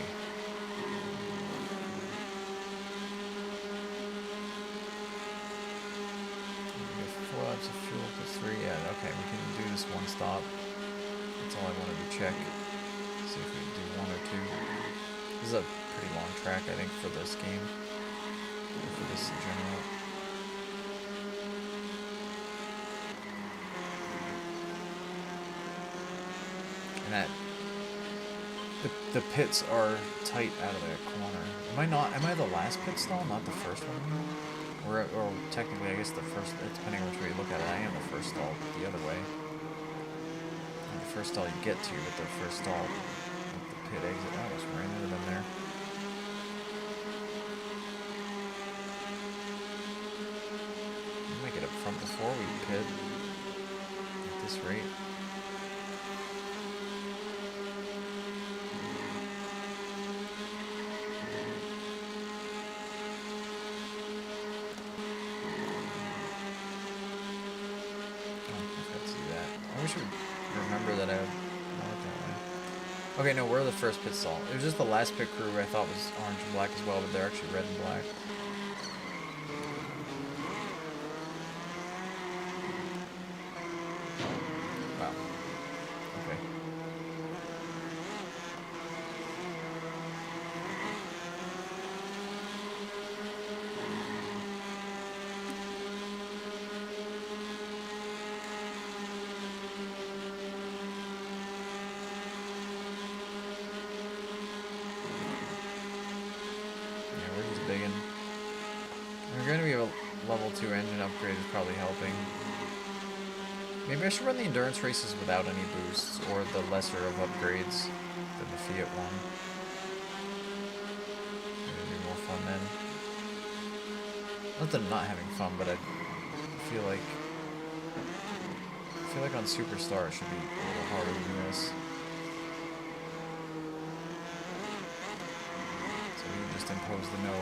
We have 4 laps of fuel plus 3. Yeah, okay, we can do this one stop. That's all I wanted to check. See if we can do 1 or 2. This is a pretty long track, I think, for this game. Or for this in general. And that the pits are tight out of that corner. Am I the last pit stall, not the first one? Or technically, I guess the first, depending on which way you look at it, I am the first stall the other way. Not the first stall you get to, but the first stall at the pit exit. I almost ran into them there. We might get up front before we pit at this rate. I wish I would remember that I would want it that way. Okay, no, we're the first pit stall. It was just the last pit crew I thought was orange and black as well, but they're actually red and black. Wow. Okay. Digging. We're going to be a level 2 engine upgrade is probably helping. Maybe I should run the endurance races without any boosts, or the lesser of upgrades than the Fiat one. Maybe it'd be more fun then. Not that I'm not having fun, but I feel like on Superstar it should be a little harder than this. Just impose the no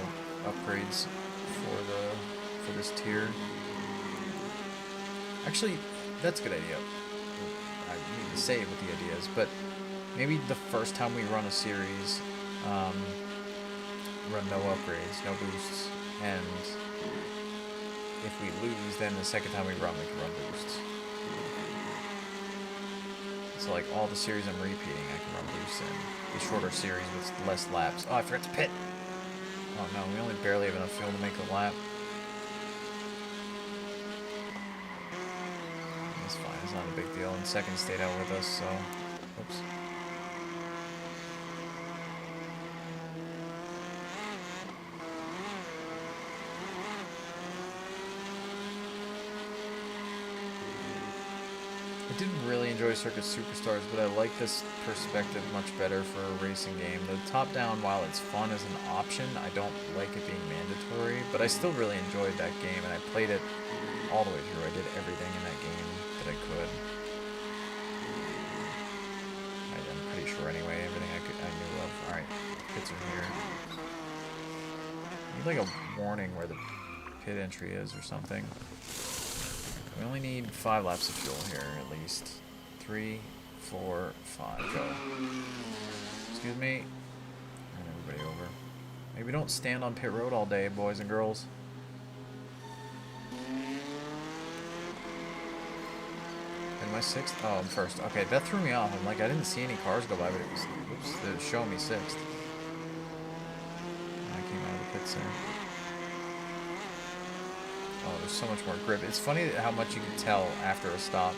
upgrades for this tier. Actually, that's a good idea. I need to say what the idea is, but maybe the first time we run a series, run no upgrades, no boosts, and if we lose, then the second time we can run boosts. So like all the series I'm repeating, I can run boosts in. The shorter series with less laps. Oh, I forgot to pit! Oh no, we only barely have enough fuel to make a lap. That's fine, it's not a big deal. And second stayed out with us, so... Oops. I didn't really enjoy Circuit Superstars, but I like this perspective much better for a racing game. The top-down, while it's fun as an option, I don't like it being mandatory, but I still really enjoyed that game, and I played it all the way through. I did everything in that game that I could. I'm pretty sure anyway, everything I knew of. Alright, pits are here. I need like a warning where the pit entry is or something. We only need 5 laps of fuel here, at least. 3, 4, 5, go. Excuse me. And everybody over. Maybe don't stand on pit road all day, boys and girls. Am I 6th? Oh, I'm 1st. Okay, that threw me off. I'm like, I didn't see any cars go by, but it was, oops, it was showing me 6th. I came out of the pits there. Oh, there's so much more grip. It's funny how much you can tell after a stop.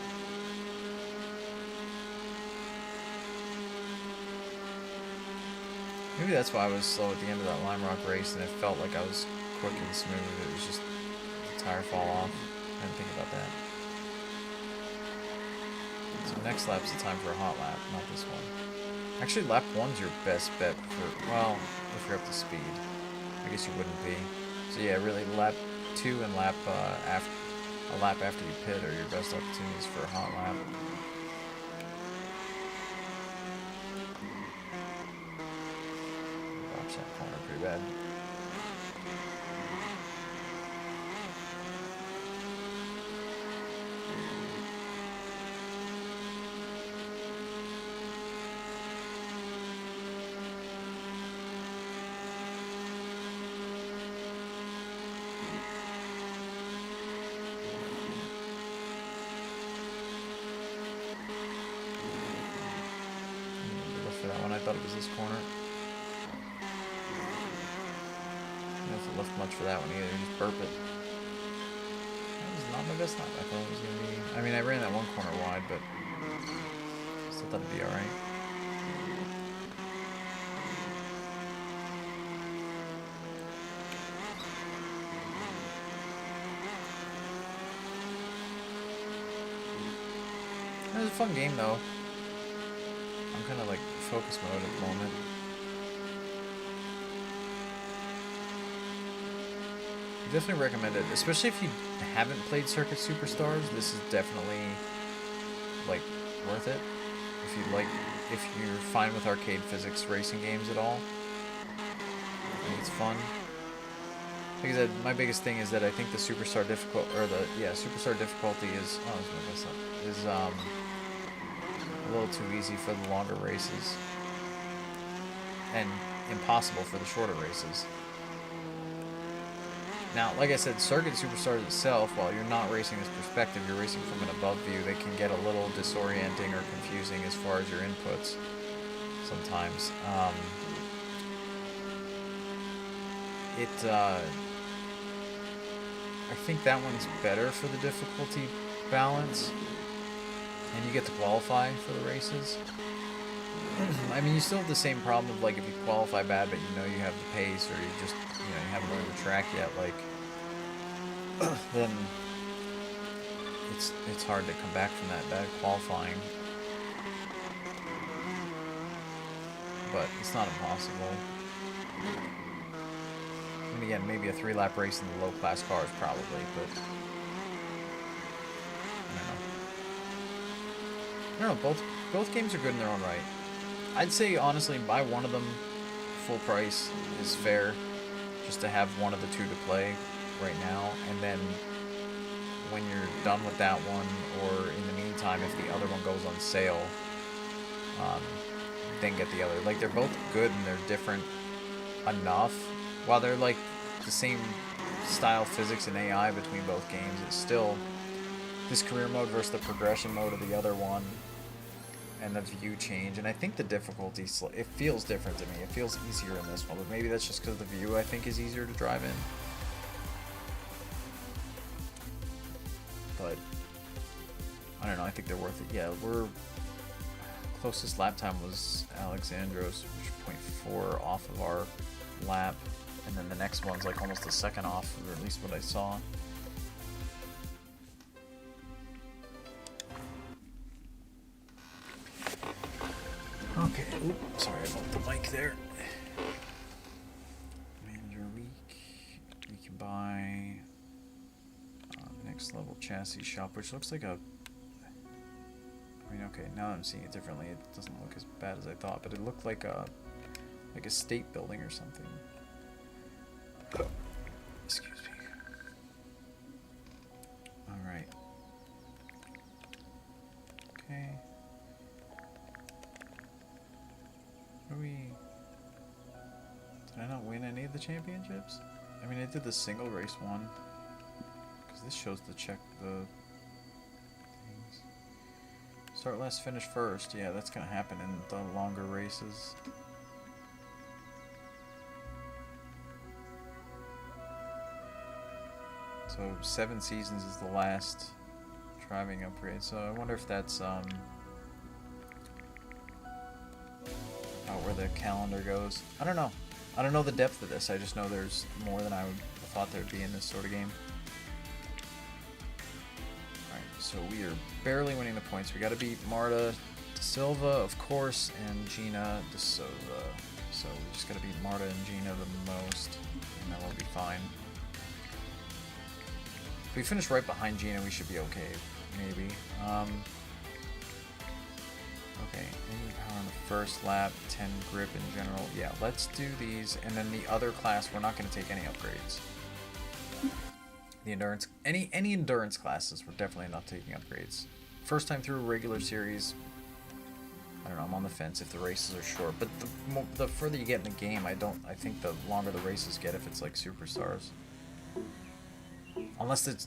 Maybe that's why I was slow at the end of that Lime Rock race, and it felt like I was quick and smooth. It was just the tire fall off. I didn't think about that. So next lap's the time for a hot lap, not this one. Actually, lap 1's your best bet for, well, if you're up to speed. I guess you wouldn't be. So yeah, really, lap 2 and lap a lap after you pit are your best opportunities for a hot lap. Watch that corner pretty bad. I thought it was this corner. I don't know if it left much for that one either. Just burp it. That was not my best lap. I thought it was going to be... I mean, I ran that one corner wide, but I still thought it'd be alright. It was a fun game, though. I'm kind of like focus mode at the moment. I definitely recommend it, especially if you haven't played Circuit Superstars. This is definitely like worth it. If you're fine with arcade physics racing games at all, I think it's fun. Like I said, my biggest thing is that I think the Superstar Superstar difficulty is a little too easy for the longer races and impossible for the shorter races. Now, like I said, Circuit Superstars itself, while you're not racing this perspective, you're racing from an above view, they can get a little disorienting or confusing as far as your inputs sometimes. I think that one's better for the difficulty balance, and you get to qualify for the races. I mean, you still have the same problem of, like, if you qualify bad, but you know you have the pace, or you just, you know, you haven't learned the track yet, like, then it's hard to come back from that bad qualifying. But it's not impossible. And again, maybe a 3-lap race in the low-class cars, probably, but I don't know. Both games are good in their own right. I'd say, honestly, buy one of them full price is fair, just to have one of the two to play right now, and then when you're done with that one, or in the meantime, if the other one goes on sale, then get the other. Like, they're both good and they're different enough. While they're like the same style physics and AI between both games, it's still this career mode versus the progression mode of the other one, and the view change. And I think the difficulty, it feels different to me. It feels easier in this one, but maybe that's just because the view, I think, is easier to drive in. But I don't know, I think they're worth it. Yeah, closest lap time was Alexandros, which is 0.4 off of our lap, and then the next one's like almost a second off, or at least what I saw. Okay, oops, sorry about the mic there. Manager week, we can buy next level chassis shop, which looks like a, I mean, okay, now that I'm seeing it differently, it doesn't look as bad as I thought, but it looked like a state building or something. Excuse me. Alright. Okay. Did I not win any of the championships? I mean, I did the single race one, because this shows to check the things. Start last, finish first. Yeah, that's gonna happen in the longer races. So 7 seasons is the last driving upgrade. So I wonder if that's where the calendar goes. I don't know. I don't know the depth of this. I just know there's more than I would have thought there'd be in this sort of game. Alright, so we are barely winning the points. We gotta beat Marta De Silva, of course, and Gina De Souza. So we just gotta beat Marta and Gina the most, and then we'll be fine. If we finish right behind Gina, we should be okay, maybe. Okay, any power on the first lap, 10 grip in general. Yeah, let's do these, and then the other class, we're not going to take any upgrades. The endurance, any endurance classes, we're definitely not taking upgrades. First time through a regular series, I don't know, I'm on the fence if the races are short, but the further you get in the game, I think the longer the races get if it's like Superstars. Unless it's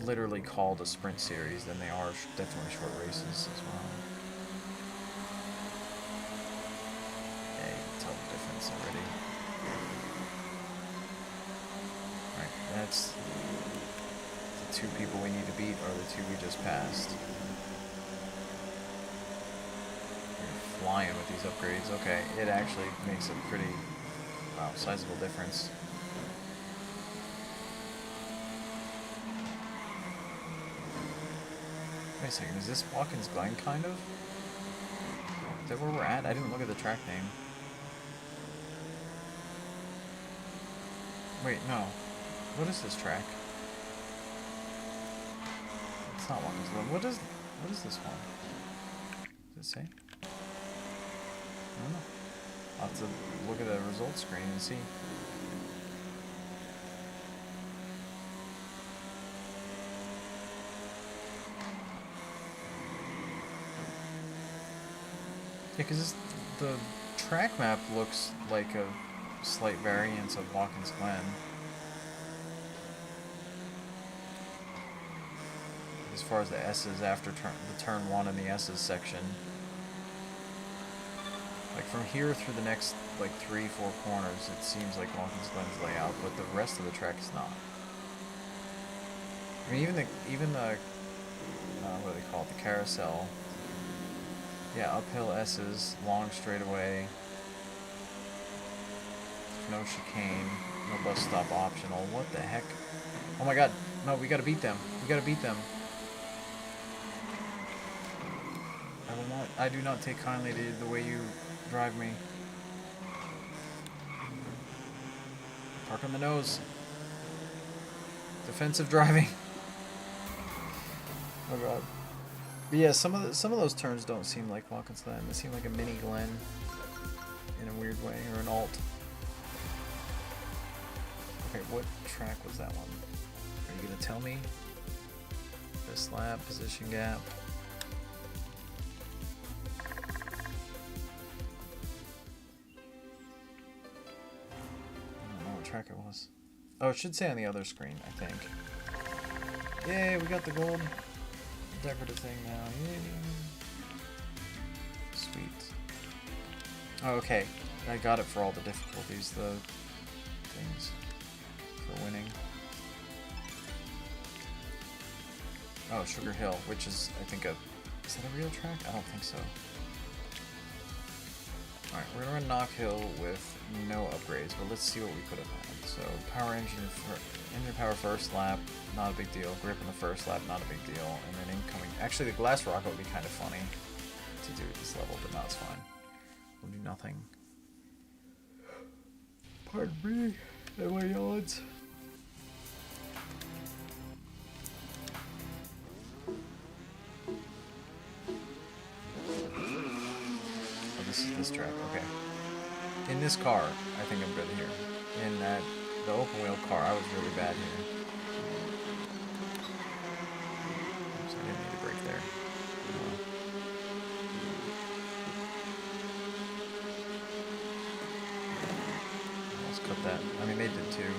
literally called a sprint series, then they are definitely short races as well. Yeah, you can tell the difference already. Alright, that's the two people we need to beat are the two we just passed. You're flying with these upgrades. Okay, it actually makes a pretty, wow, sizable difference. Wait a second, is this Watkins Glen kind of? Is that where we're at? I didn't look at the track name. Wait, no. What is this track? It's not Watkins Glen. What is this one? Does it say? I don't know. I'll have to look at the results screen and see. Yeah, because the track map looks like a slight variance of Watkins Glen. As far as the S's after the turn 1 and the S's section. Like from here through the next like 3-4 corners, it seems like Watkins Glen's layout, but the rest of the track is not. I mean, even the what do they call it? The carousel. Yeah, uphill S's, long straightaway, no chicane, no bus stop optional. What the heck? Oh my god, no, we gotta beat them. We gotta beat them. I do not take kindly to the way you drive me. Park on the nose. Defensive driving. Oh god. But yeah, some of those turns don't seem like Watkins Glen. They seem like a mini Glen in a weird way, or an alt. Okay, what track was that one? Are you gonna tell me? This lap, position gap. I don't know what track it was. Oh, it should say on the other screen, I think. Yay, we got the gold decorative thing now. Yay. Sweet. Oh, okay. I got it for all the difficulties, the things for winning. Oh, Sugar Hill, which is, I think, is that a real track? I don't think so. Alright, we're gonna run Knock Hill with no upgrades, but let's see what we could have had. So, engine power first lap, not a big deal. Grip in the first lap, not a big deal. And then incoming, actually the glass rocket would be kind of funny to do at this level, but no, it's fine. We'll do nothing. Pardon me, and my yawns. Oh, this is this track, okay. In this car, I think I'm good here. In the open wheel car, I was really bad here. Oops, I didn't need to brake there. Almost cut that. I mean, they did too.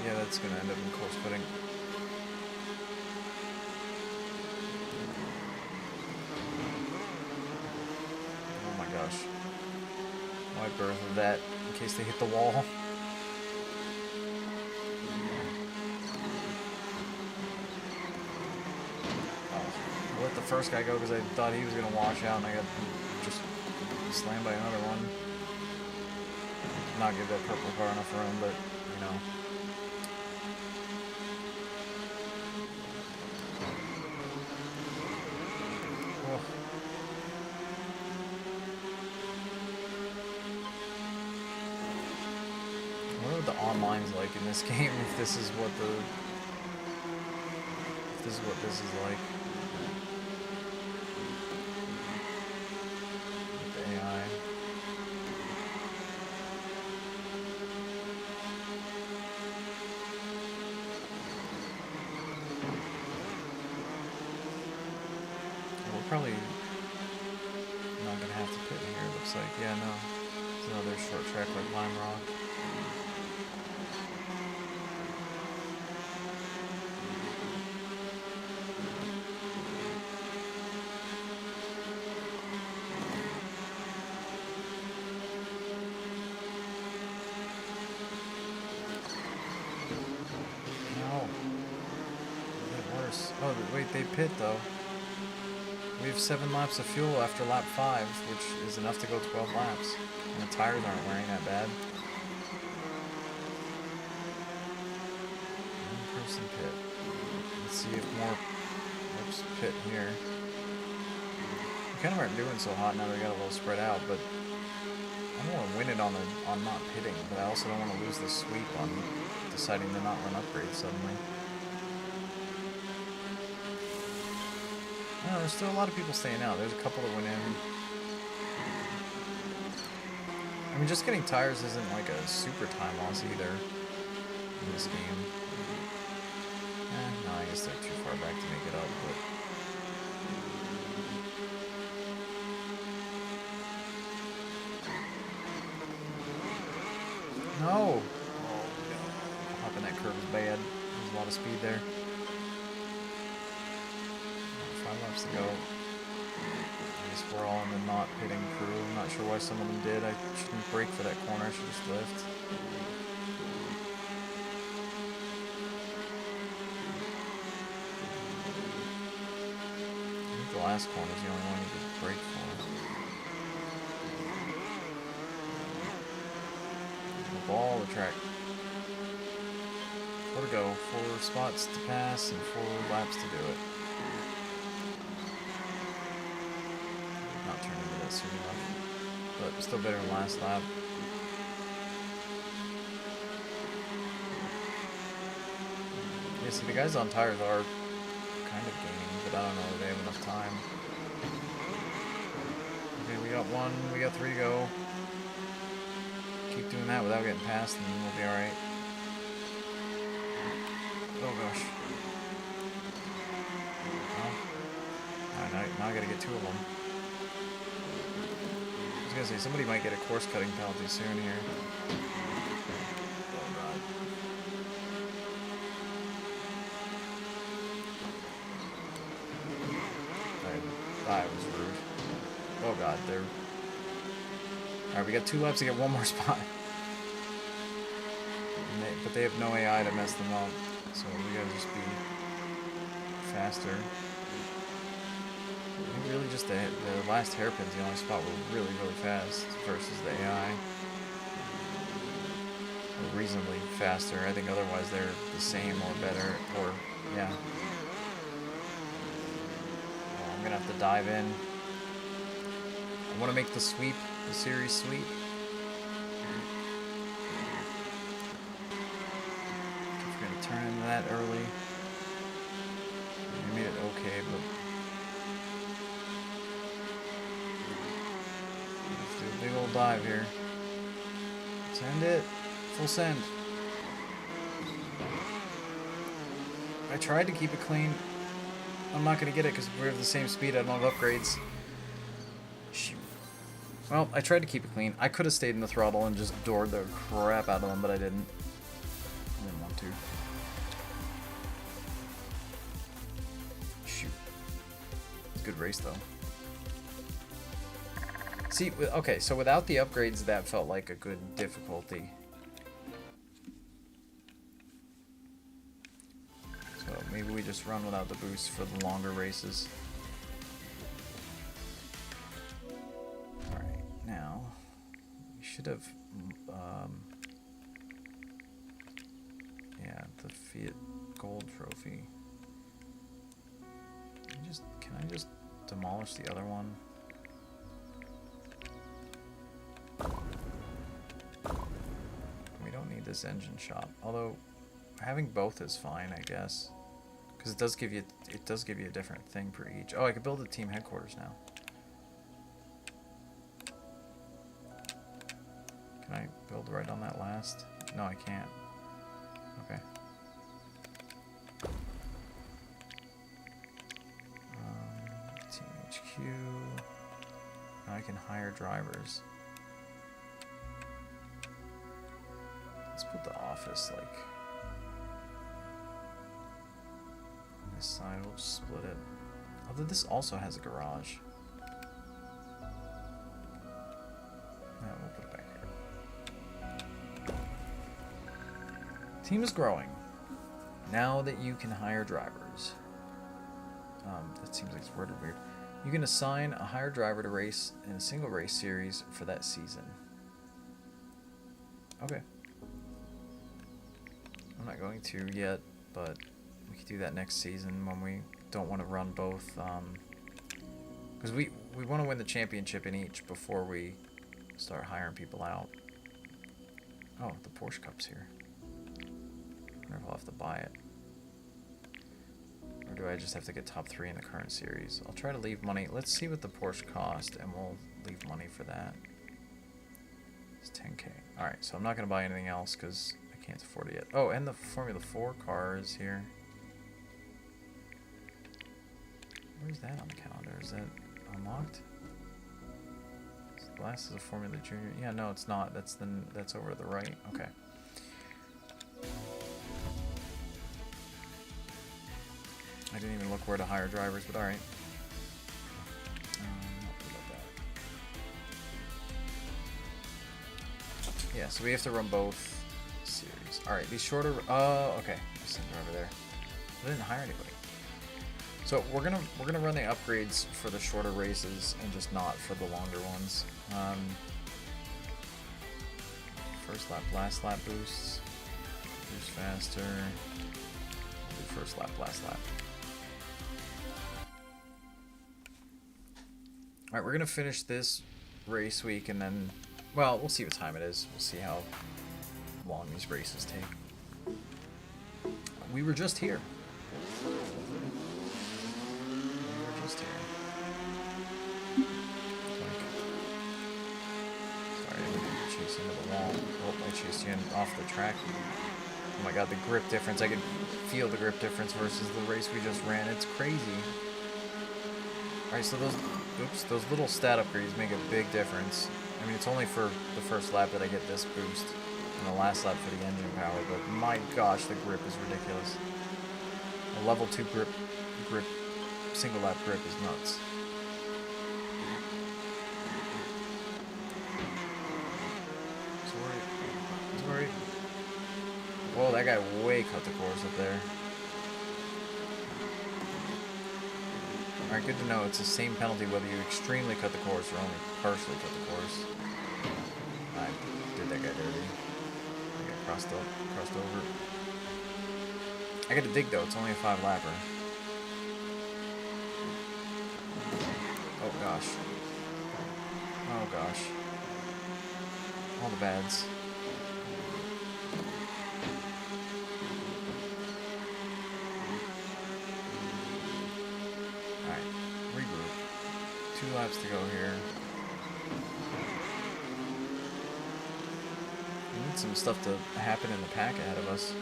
Yeah, that's gonna end up in close footing. Oh my gosh. Why birth that in case they hit the wall? I let the first guy go because I thought he was gonna wash out, and I got just slammed by another one. Not give that purple car enough room, but you know. I wonder what the online's like in this game, if this is what this is like. With the AI. probably not gonna have to pit here. It looks like, yeah, no. It's another short track like Lime Rock. No. Get worse. Oh, wait, they pit though. We have 7 laps of fuel after lap 5, which is enough to go 12 laps. And the tires aren't wearing that bad. One-person pit. Let's see if more pit here. We kind of aren't doing so hot now that we got a little spread out, but I don't want to win it on not pitting, but I also don't want to lose the sweep on deciding to not run upgrades suddenly. No, there's still a lot of people staying out. There's a couple that went in. I mean, just getting tires isn't like a super time loss either in this game. No, I guess they're too far back to make it up, but... No! Oh, hopping that curve is bad. There's a lot of speed there. 5 laps to go. I guess we're all in the not pitting crew. I'm not sure why some of them did. I shouldn't brake for that corner. I should just lift. I think the last corner is the only one you could brake for. Ball the track. 4 to go. 4 spots to pass and 4 laps to do it. Not turn into that soon enough, but still better than last lap. Yeah, see, the guys on tires are kind of gaining, but I don't know if they have enough time. Okay, we got 1, we got 3 to go. Keep doing that without getting past, and we'll be alright. Oh gosh. Well, now I gotta get 2 of them. I was gonna say, somebody might get a course cutting penalty soon here. Oh god. That was rude. Oh god, they're... Alright, we got 2 laps to get 1 more spot. But they have no AI to mess them up, so we gotta just be faster. I think really just the last hairpin's the only spot we're really, really fast versus the AI. Or reasonably faster. I think otherwise they're the same or better, or, yeah. Well, I'm gonna have to dive in. I want to make the sweep, the series sweep. If we're going to turn into that early. We made it okay, but... Let's do a big old dive here. Send it. Full send. I tried to keep it clean. I'm not going to get it because we have the same speed. I don't have upgrades. Well, I tried to keep it clean. I could have stayed in the throttle and just doored the crap out of them, but I didn't. I didn't want to. Shoot. It was a good race, though. See, okay, so without the upgrades, that felt like a good difficulty. So maybe we just run without the boost for the longer races. Should have, yeah, the Fiat Gold Trophy. Can I just demolish the other one? We don't need this engine shop, although having both is fine, I guess, because it does give you a different thing for each. Oh, I could build a team headquarters now. Can I build right on that last? No, I can't. Okay. Team HQ. few. Now I can hire drivers. Let's put the office like on this side. We'll just split it. Although this also has a garage. Yeah, we'll put it back here. Team is growing. Now that you can hire drivers. That seems like it's worded weird. You can assign a hired driver to race in a single race series for that season. Okay. I'm not going to yet, but we could do that next season when we don't want to run both. Because we want to win the championship in each before we start hiring people out. Oh, the Porsche Cup's here. I wonder if I'll have to buy it. Or do I just have to get top 3 in the current series? I'll try to leave money. Let's see what the Porsche cost, and we'll leave money for that. It's 10K. Alright, so I'm not going to buy anything else because I can't afford it yet. Oh, and the Formula 4 car is here. Where's that on the calendar? Is that unlocked? The last is a Formula Junior. Yeah, no, it's not. That's over to the right. Okay. I didn't even look where to hire drivers, but alright. Yeah, so we have to run both series. Alright, these shorter... okay. I sent her over there. I didn't hire anybody. So we're gonna run the upgrades for the shorter races and just not for the longer ones. First lap, last lap boosts. Boost faster. We'll do first lap, last lap. Alright, we're going to finish this race week and then, well, we'll see what time it is. We'll see how long these races take. We were just here. Sorry, I didn't chase into the wall. Oh, I chased you in off the track. Oh my god, the grip difference. I could feel the grip difference versus the race we just ran. It's crazy. Alright, so those little stat upgrades make a big difference. I mean, it's only for the first lap that I get this boost, and the last lap for the engine power, but my gosh, the grip is ridiculous. A level 2 grip, single lap grip is nuts. Sorry. Whoa, that guy way cut the course up there. Alright, good to know. It's the same penalty whether you extremely cut the course or only partially cut the course. I did that guy dirty. I got crossed over. I got to dig though. It's only a 5-lapper. Oh gosh. Oh gosh. All the bads. Alright, regroup. 2 laps to go here. We need some stuff to happen in the pack ahead of us.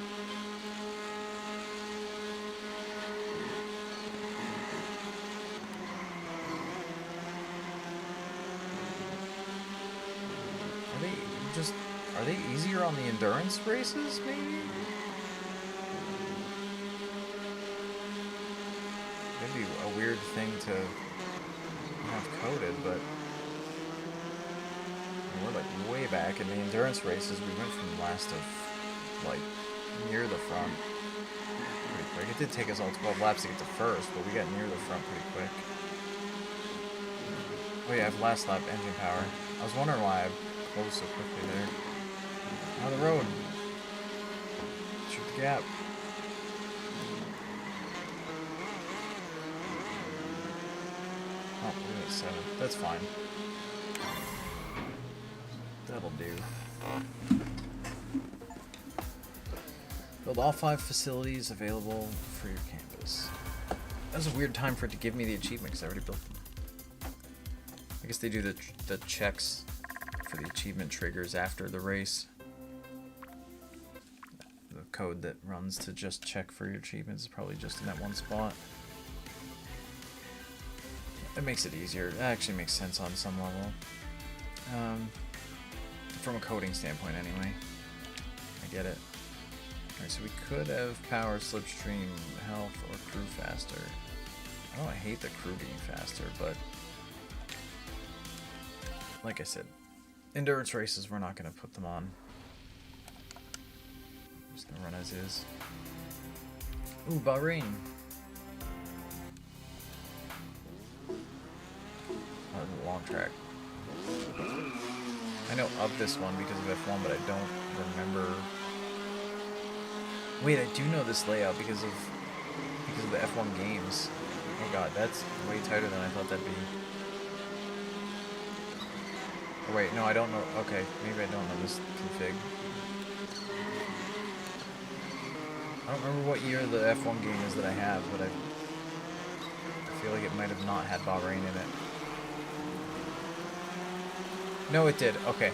Are they easier on the endurance races, maybe? That'd be a weird thing to have coded, but we're like way back in the endurance races. We went from last to like near the front pretty quick. It did take us all 12 laps to get to first, but we got near the front pretty quick. Oh yeah, I have last lap engine power. I was wondering why I closed so quickly there. Out of the road. Shoot the gap. Oh, we're at 7. That's fine. That'll do. Build all 5 facilities available for your campus. That was a weird time for it to give me the achievement because I already built them. I guess they do the checks for the achievement triggers after the race. The code that runs to just check for your achievements is probably just in that one spot. It makes it easier. It actually makes sense on some level. From a coding standpoint, anyway. I get it. Alright, so we could have power, slipstream, health, or crew faster. I don't hate the crew being faster, but like I said, endurance races, we're not going to put them on. I'm just going to run as is. Ooh, Bahrain. Oh, the long track. I know of this one because of F1, but I don't remember. Wait, I do know this layout because of the F1 games. Oh god, that's way tighter than I thought that'd be. Oh wait, no, I don't know. Okay, maybe I don't know this config. I don't remember what year the F1 game is that I have, but I feel like it might have not had Bahrain in it. No, it did. Okay.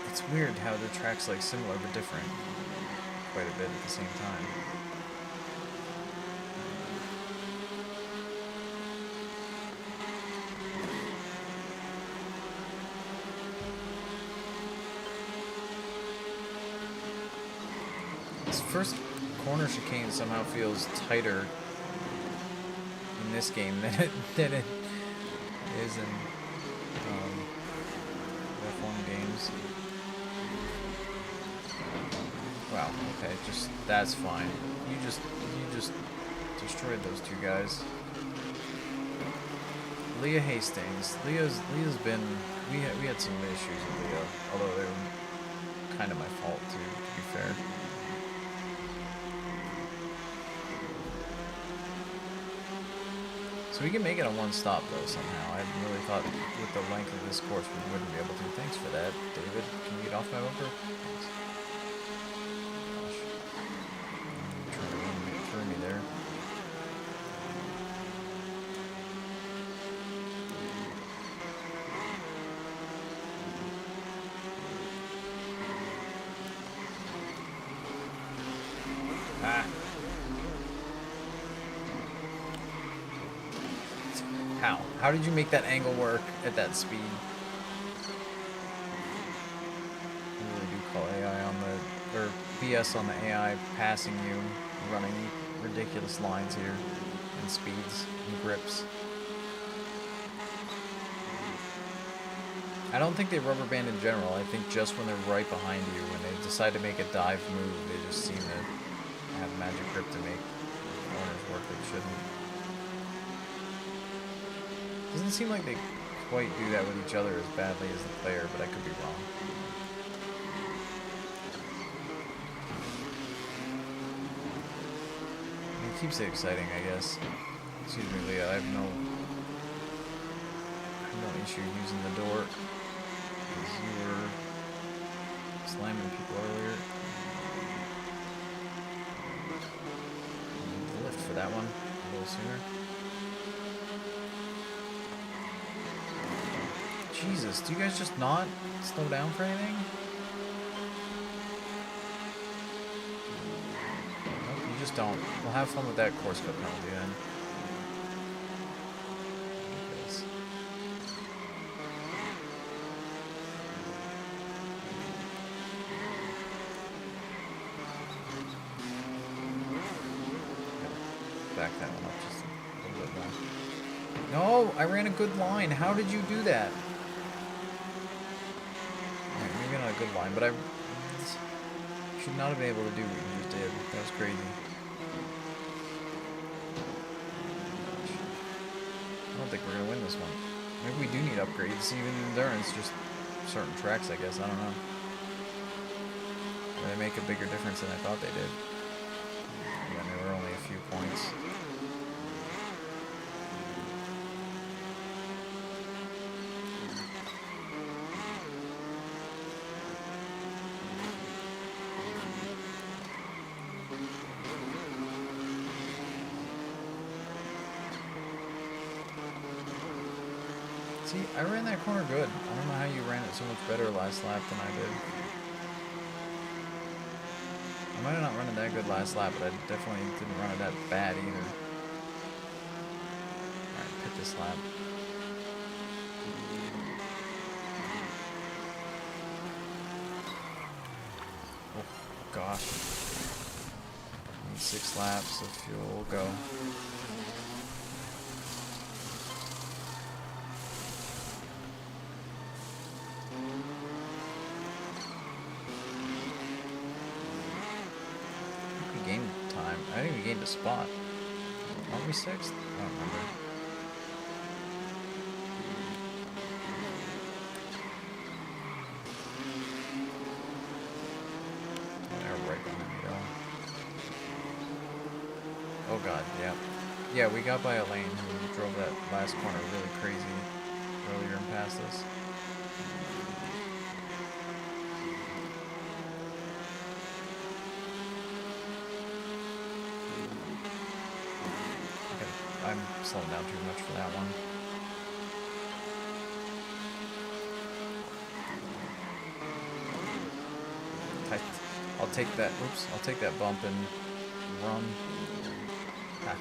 It's weird how the track's like similar but different quite a bit at the same time. This first corner chicane somehow feels tighter in this game than it is in F1 games. Wow, okay, just that's fine. You just destroyed those two guys. Leah Hastings. Leah's been we had some issues with Leah, although they were kind of my fault too, to be fair. So we can make it a one stop though somehow. I really thought with the length of this course we wouldn't be able to. Thanks for that, David. Can you get off my bumper? Thanks. Gosh. Trying to run through me there. Ah. How did you make that angle work at that speed? I really do call AI on the, or BS on the AI passing you, running ridiculous lines here, and speeds, and grips. I don't think they rubber band in general. I think just when they're right behind you, when they decide to make a dive move, they just seem to have magic grip to make corners work they shouldn't. Doesn't seem like they quite do that with each other as badly as the player, but I could be wrong. It keeps it exciting, I guess. Excuse me, Leah. I have no issue using the door because you were slamming people earlier. I need the lift for that one a little sooner. Jesus, do you guys just not slow down for anything? Nope, you just don't. We'll have fun with that course cut penalty then. Back that one up just a little bit more. No, I ran a good line. How did you do that? Maybe not a good line, but I should not have been able to do what you just did. That was crazy. I don't think we're going to win this one. Maybe we do need upgrades, even endurance, just certain tracks, I guess. I don't know. They make a bigger difference than I thought they did. And they were only a few points. See, I ran that corner good. I don't know how you ran it so much better last lap than I did. I might have not run it that good last lap, but I definitely didn't run it that bad either. hit this lap. Oh gosh. Need 6 laps of fuel. Go. I think we gained a spot. Aren't we 6th? I don't remember. Oh, they're right behind me though. Oh god, yeah. Yeah, we got by a lane who drove that last corner really crazy earlier and past us. I'm slowing down too much for that one. I'll take that. Oops! I'll take that bump and run. Ah.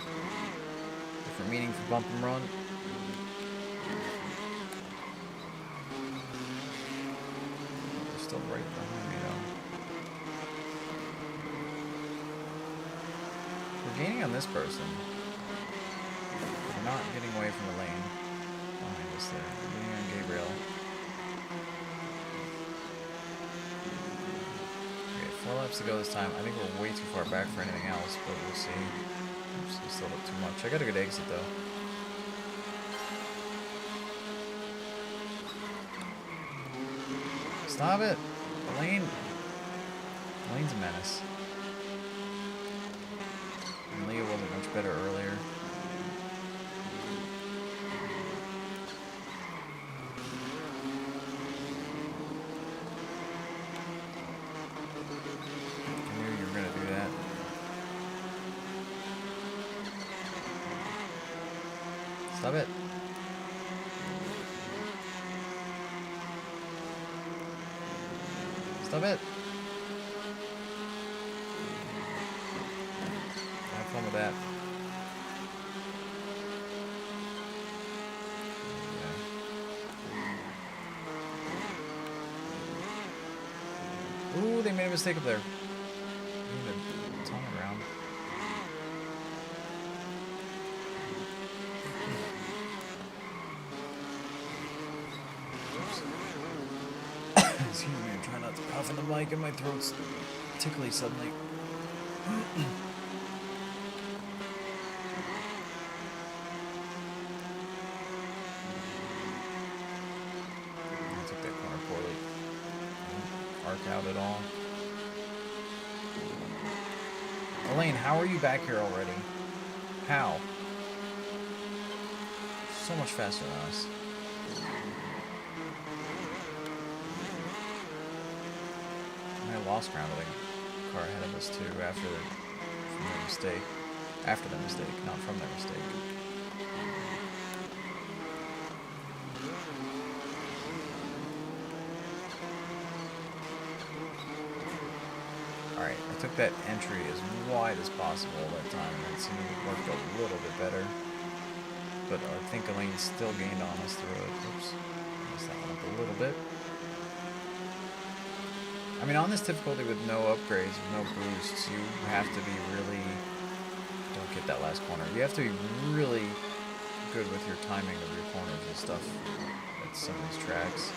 Different meaning for bump and run. They're still right behind me though. We're gaining on this person. Not getting away from the lane behind us there. We're getting on Gabriel. Okay, 4 laps to go this time. I think we're way too far back for anything else, but we'll see. Oops, we still look too much. I got a good exit though. Stop it! The lane's a menace. And Leo wasn't much better earlier. Stop it. Stop it. Have fun with that. Okay. Ooh, they made a mistake up there. Need a ton around. Excuse me, I'm trying not to cough in the mic and my throat's tickly suddenly. I took that corner poorly. Didn't arc out at all. Elaine, how are you back here already? How? So much faster than us. I lost ground with a car ahead of us too after their mistake. After the mistake, not from their mistake. Alright, I took that entry as wide as possible that time, and it seemed it worked a little bit better. But I think Elaine still gained on us through it. Oops. Messed that one up a little bit. I mean, on this difficulty with no upgrades, no boosts, you have to be really... Don't get that last corner. You have to be really good with your timing of your corners and stuff at some of these tracks.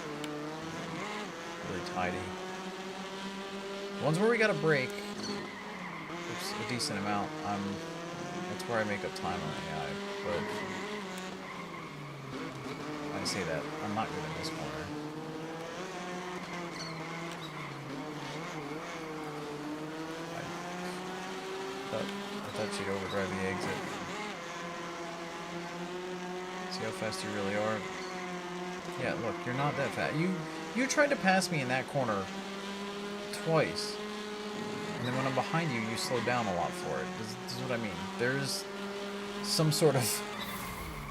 Really tidy. The ones where we got a break, it's a decent amount. That's where I make up time on AI, but I say that I'm not good in this corner. I thought she'd overdrive the exit. See how fast you really are? Yeah, look, you're not that fast. You tried to pass me in that corner twice. And then when I'm behind you, you slow down a lot for it. This is what I mean. There's some sort of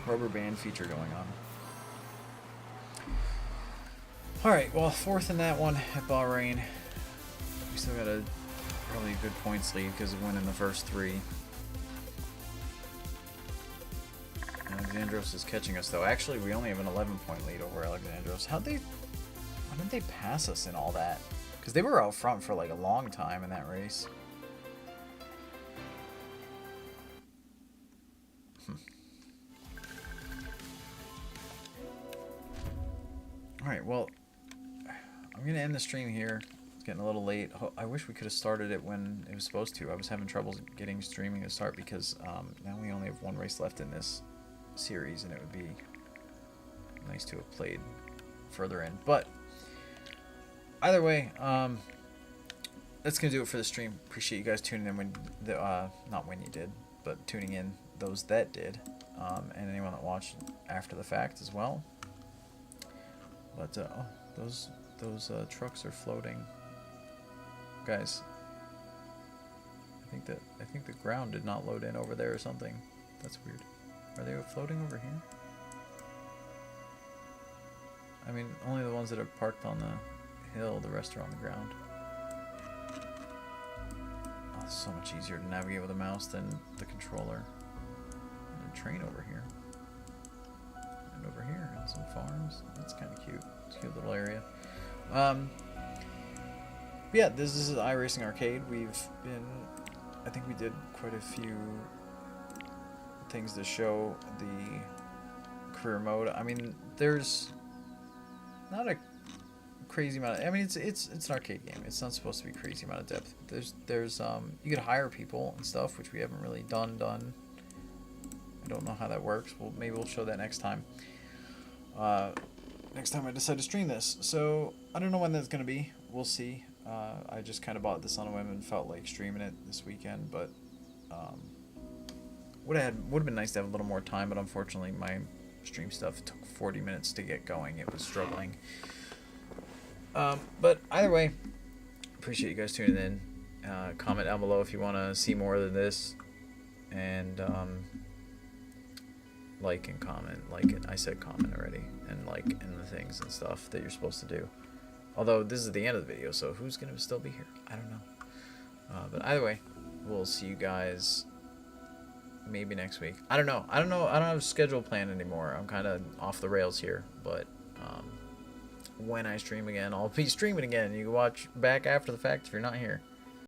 rubber band feature going on. Alright, well, 4th in that one at Bahrain. We still got a probably good points lead because of winning the first 3. Alexandros is catching us, though. Actually, we only have an 11-point lead over Alexandros. Why did they pass us in all that? Because they were out front for like a long time in that race. Alright, well, I'm going to end the stream here. It's getting a little late. I wish we could have started it when it was supposed to. I was having trouble getting streaming to start because now we only have one race left in this series, and it would be nice to have played further in. But either way, that's going to do it for the stream. Appreciate you guys tuning in when not when you did, but tuning in, those that did, and anyone that watched after the fact as well. But oh, those trucks are floating, guys. I think the ground did not load in over there or something. That's weird. Are they floating over here? I mean, only the ones that are parked on the hill. The rest are on the ground. Oh, it's so much easier to navigate with a mouse than the controller. And a train over here. And over here, and some farms. That's kind of cute. It's a cute little area. Yeah, this is iRacing Arcade. I think we did quite a few things to show the career mode. I mean, there's not a crazy amount I mean, it's an arcade game. It's not supposed to be a crazy amount of depth. There's you could hire people and stuff, which we haven't really done. I don't know how that works. Well, maybe we'll show that next time. Next time I decide to stream this. So I don't know when that's gonna be. We'll see. I just kind of bought this on a whim and felt like streaming it this weekend, but would have been nice to have a little more time. But unfortunately, my stream stuff took 40 minutes to get going. It was struggling. But either way, appreciate you guys tuning in. Comment down below if you want to see more of this, and like and comment. Like it. I said comment already, and like in the things and stuff that you're supposed to do. Although this is the end of the video, so who's gonna still be here? I don't know. But either way, we'll see you guys maybe next week. I don't know. I don't have a schedule planned anymore. I'm kind of off the rails here, but when I stream again, I'll be streaming again. You can watch back after the fact if you're not here.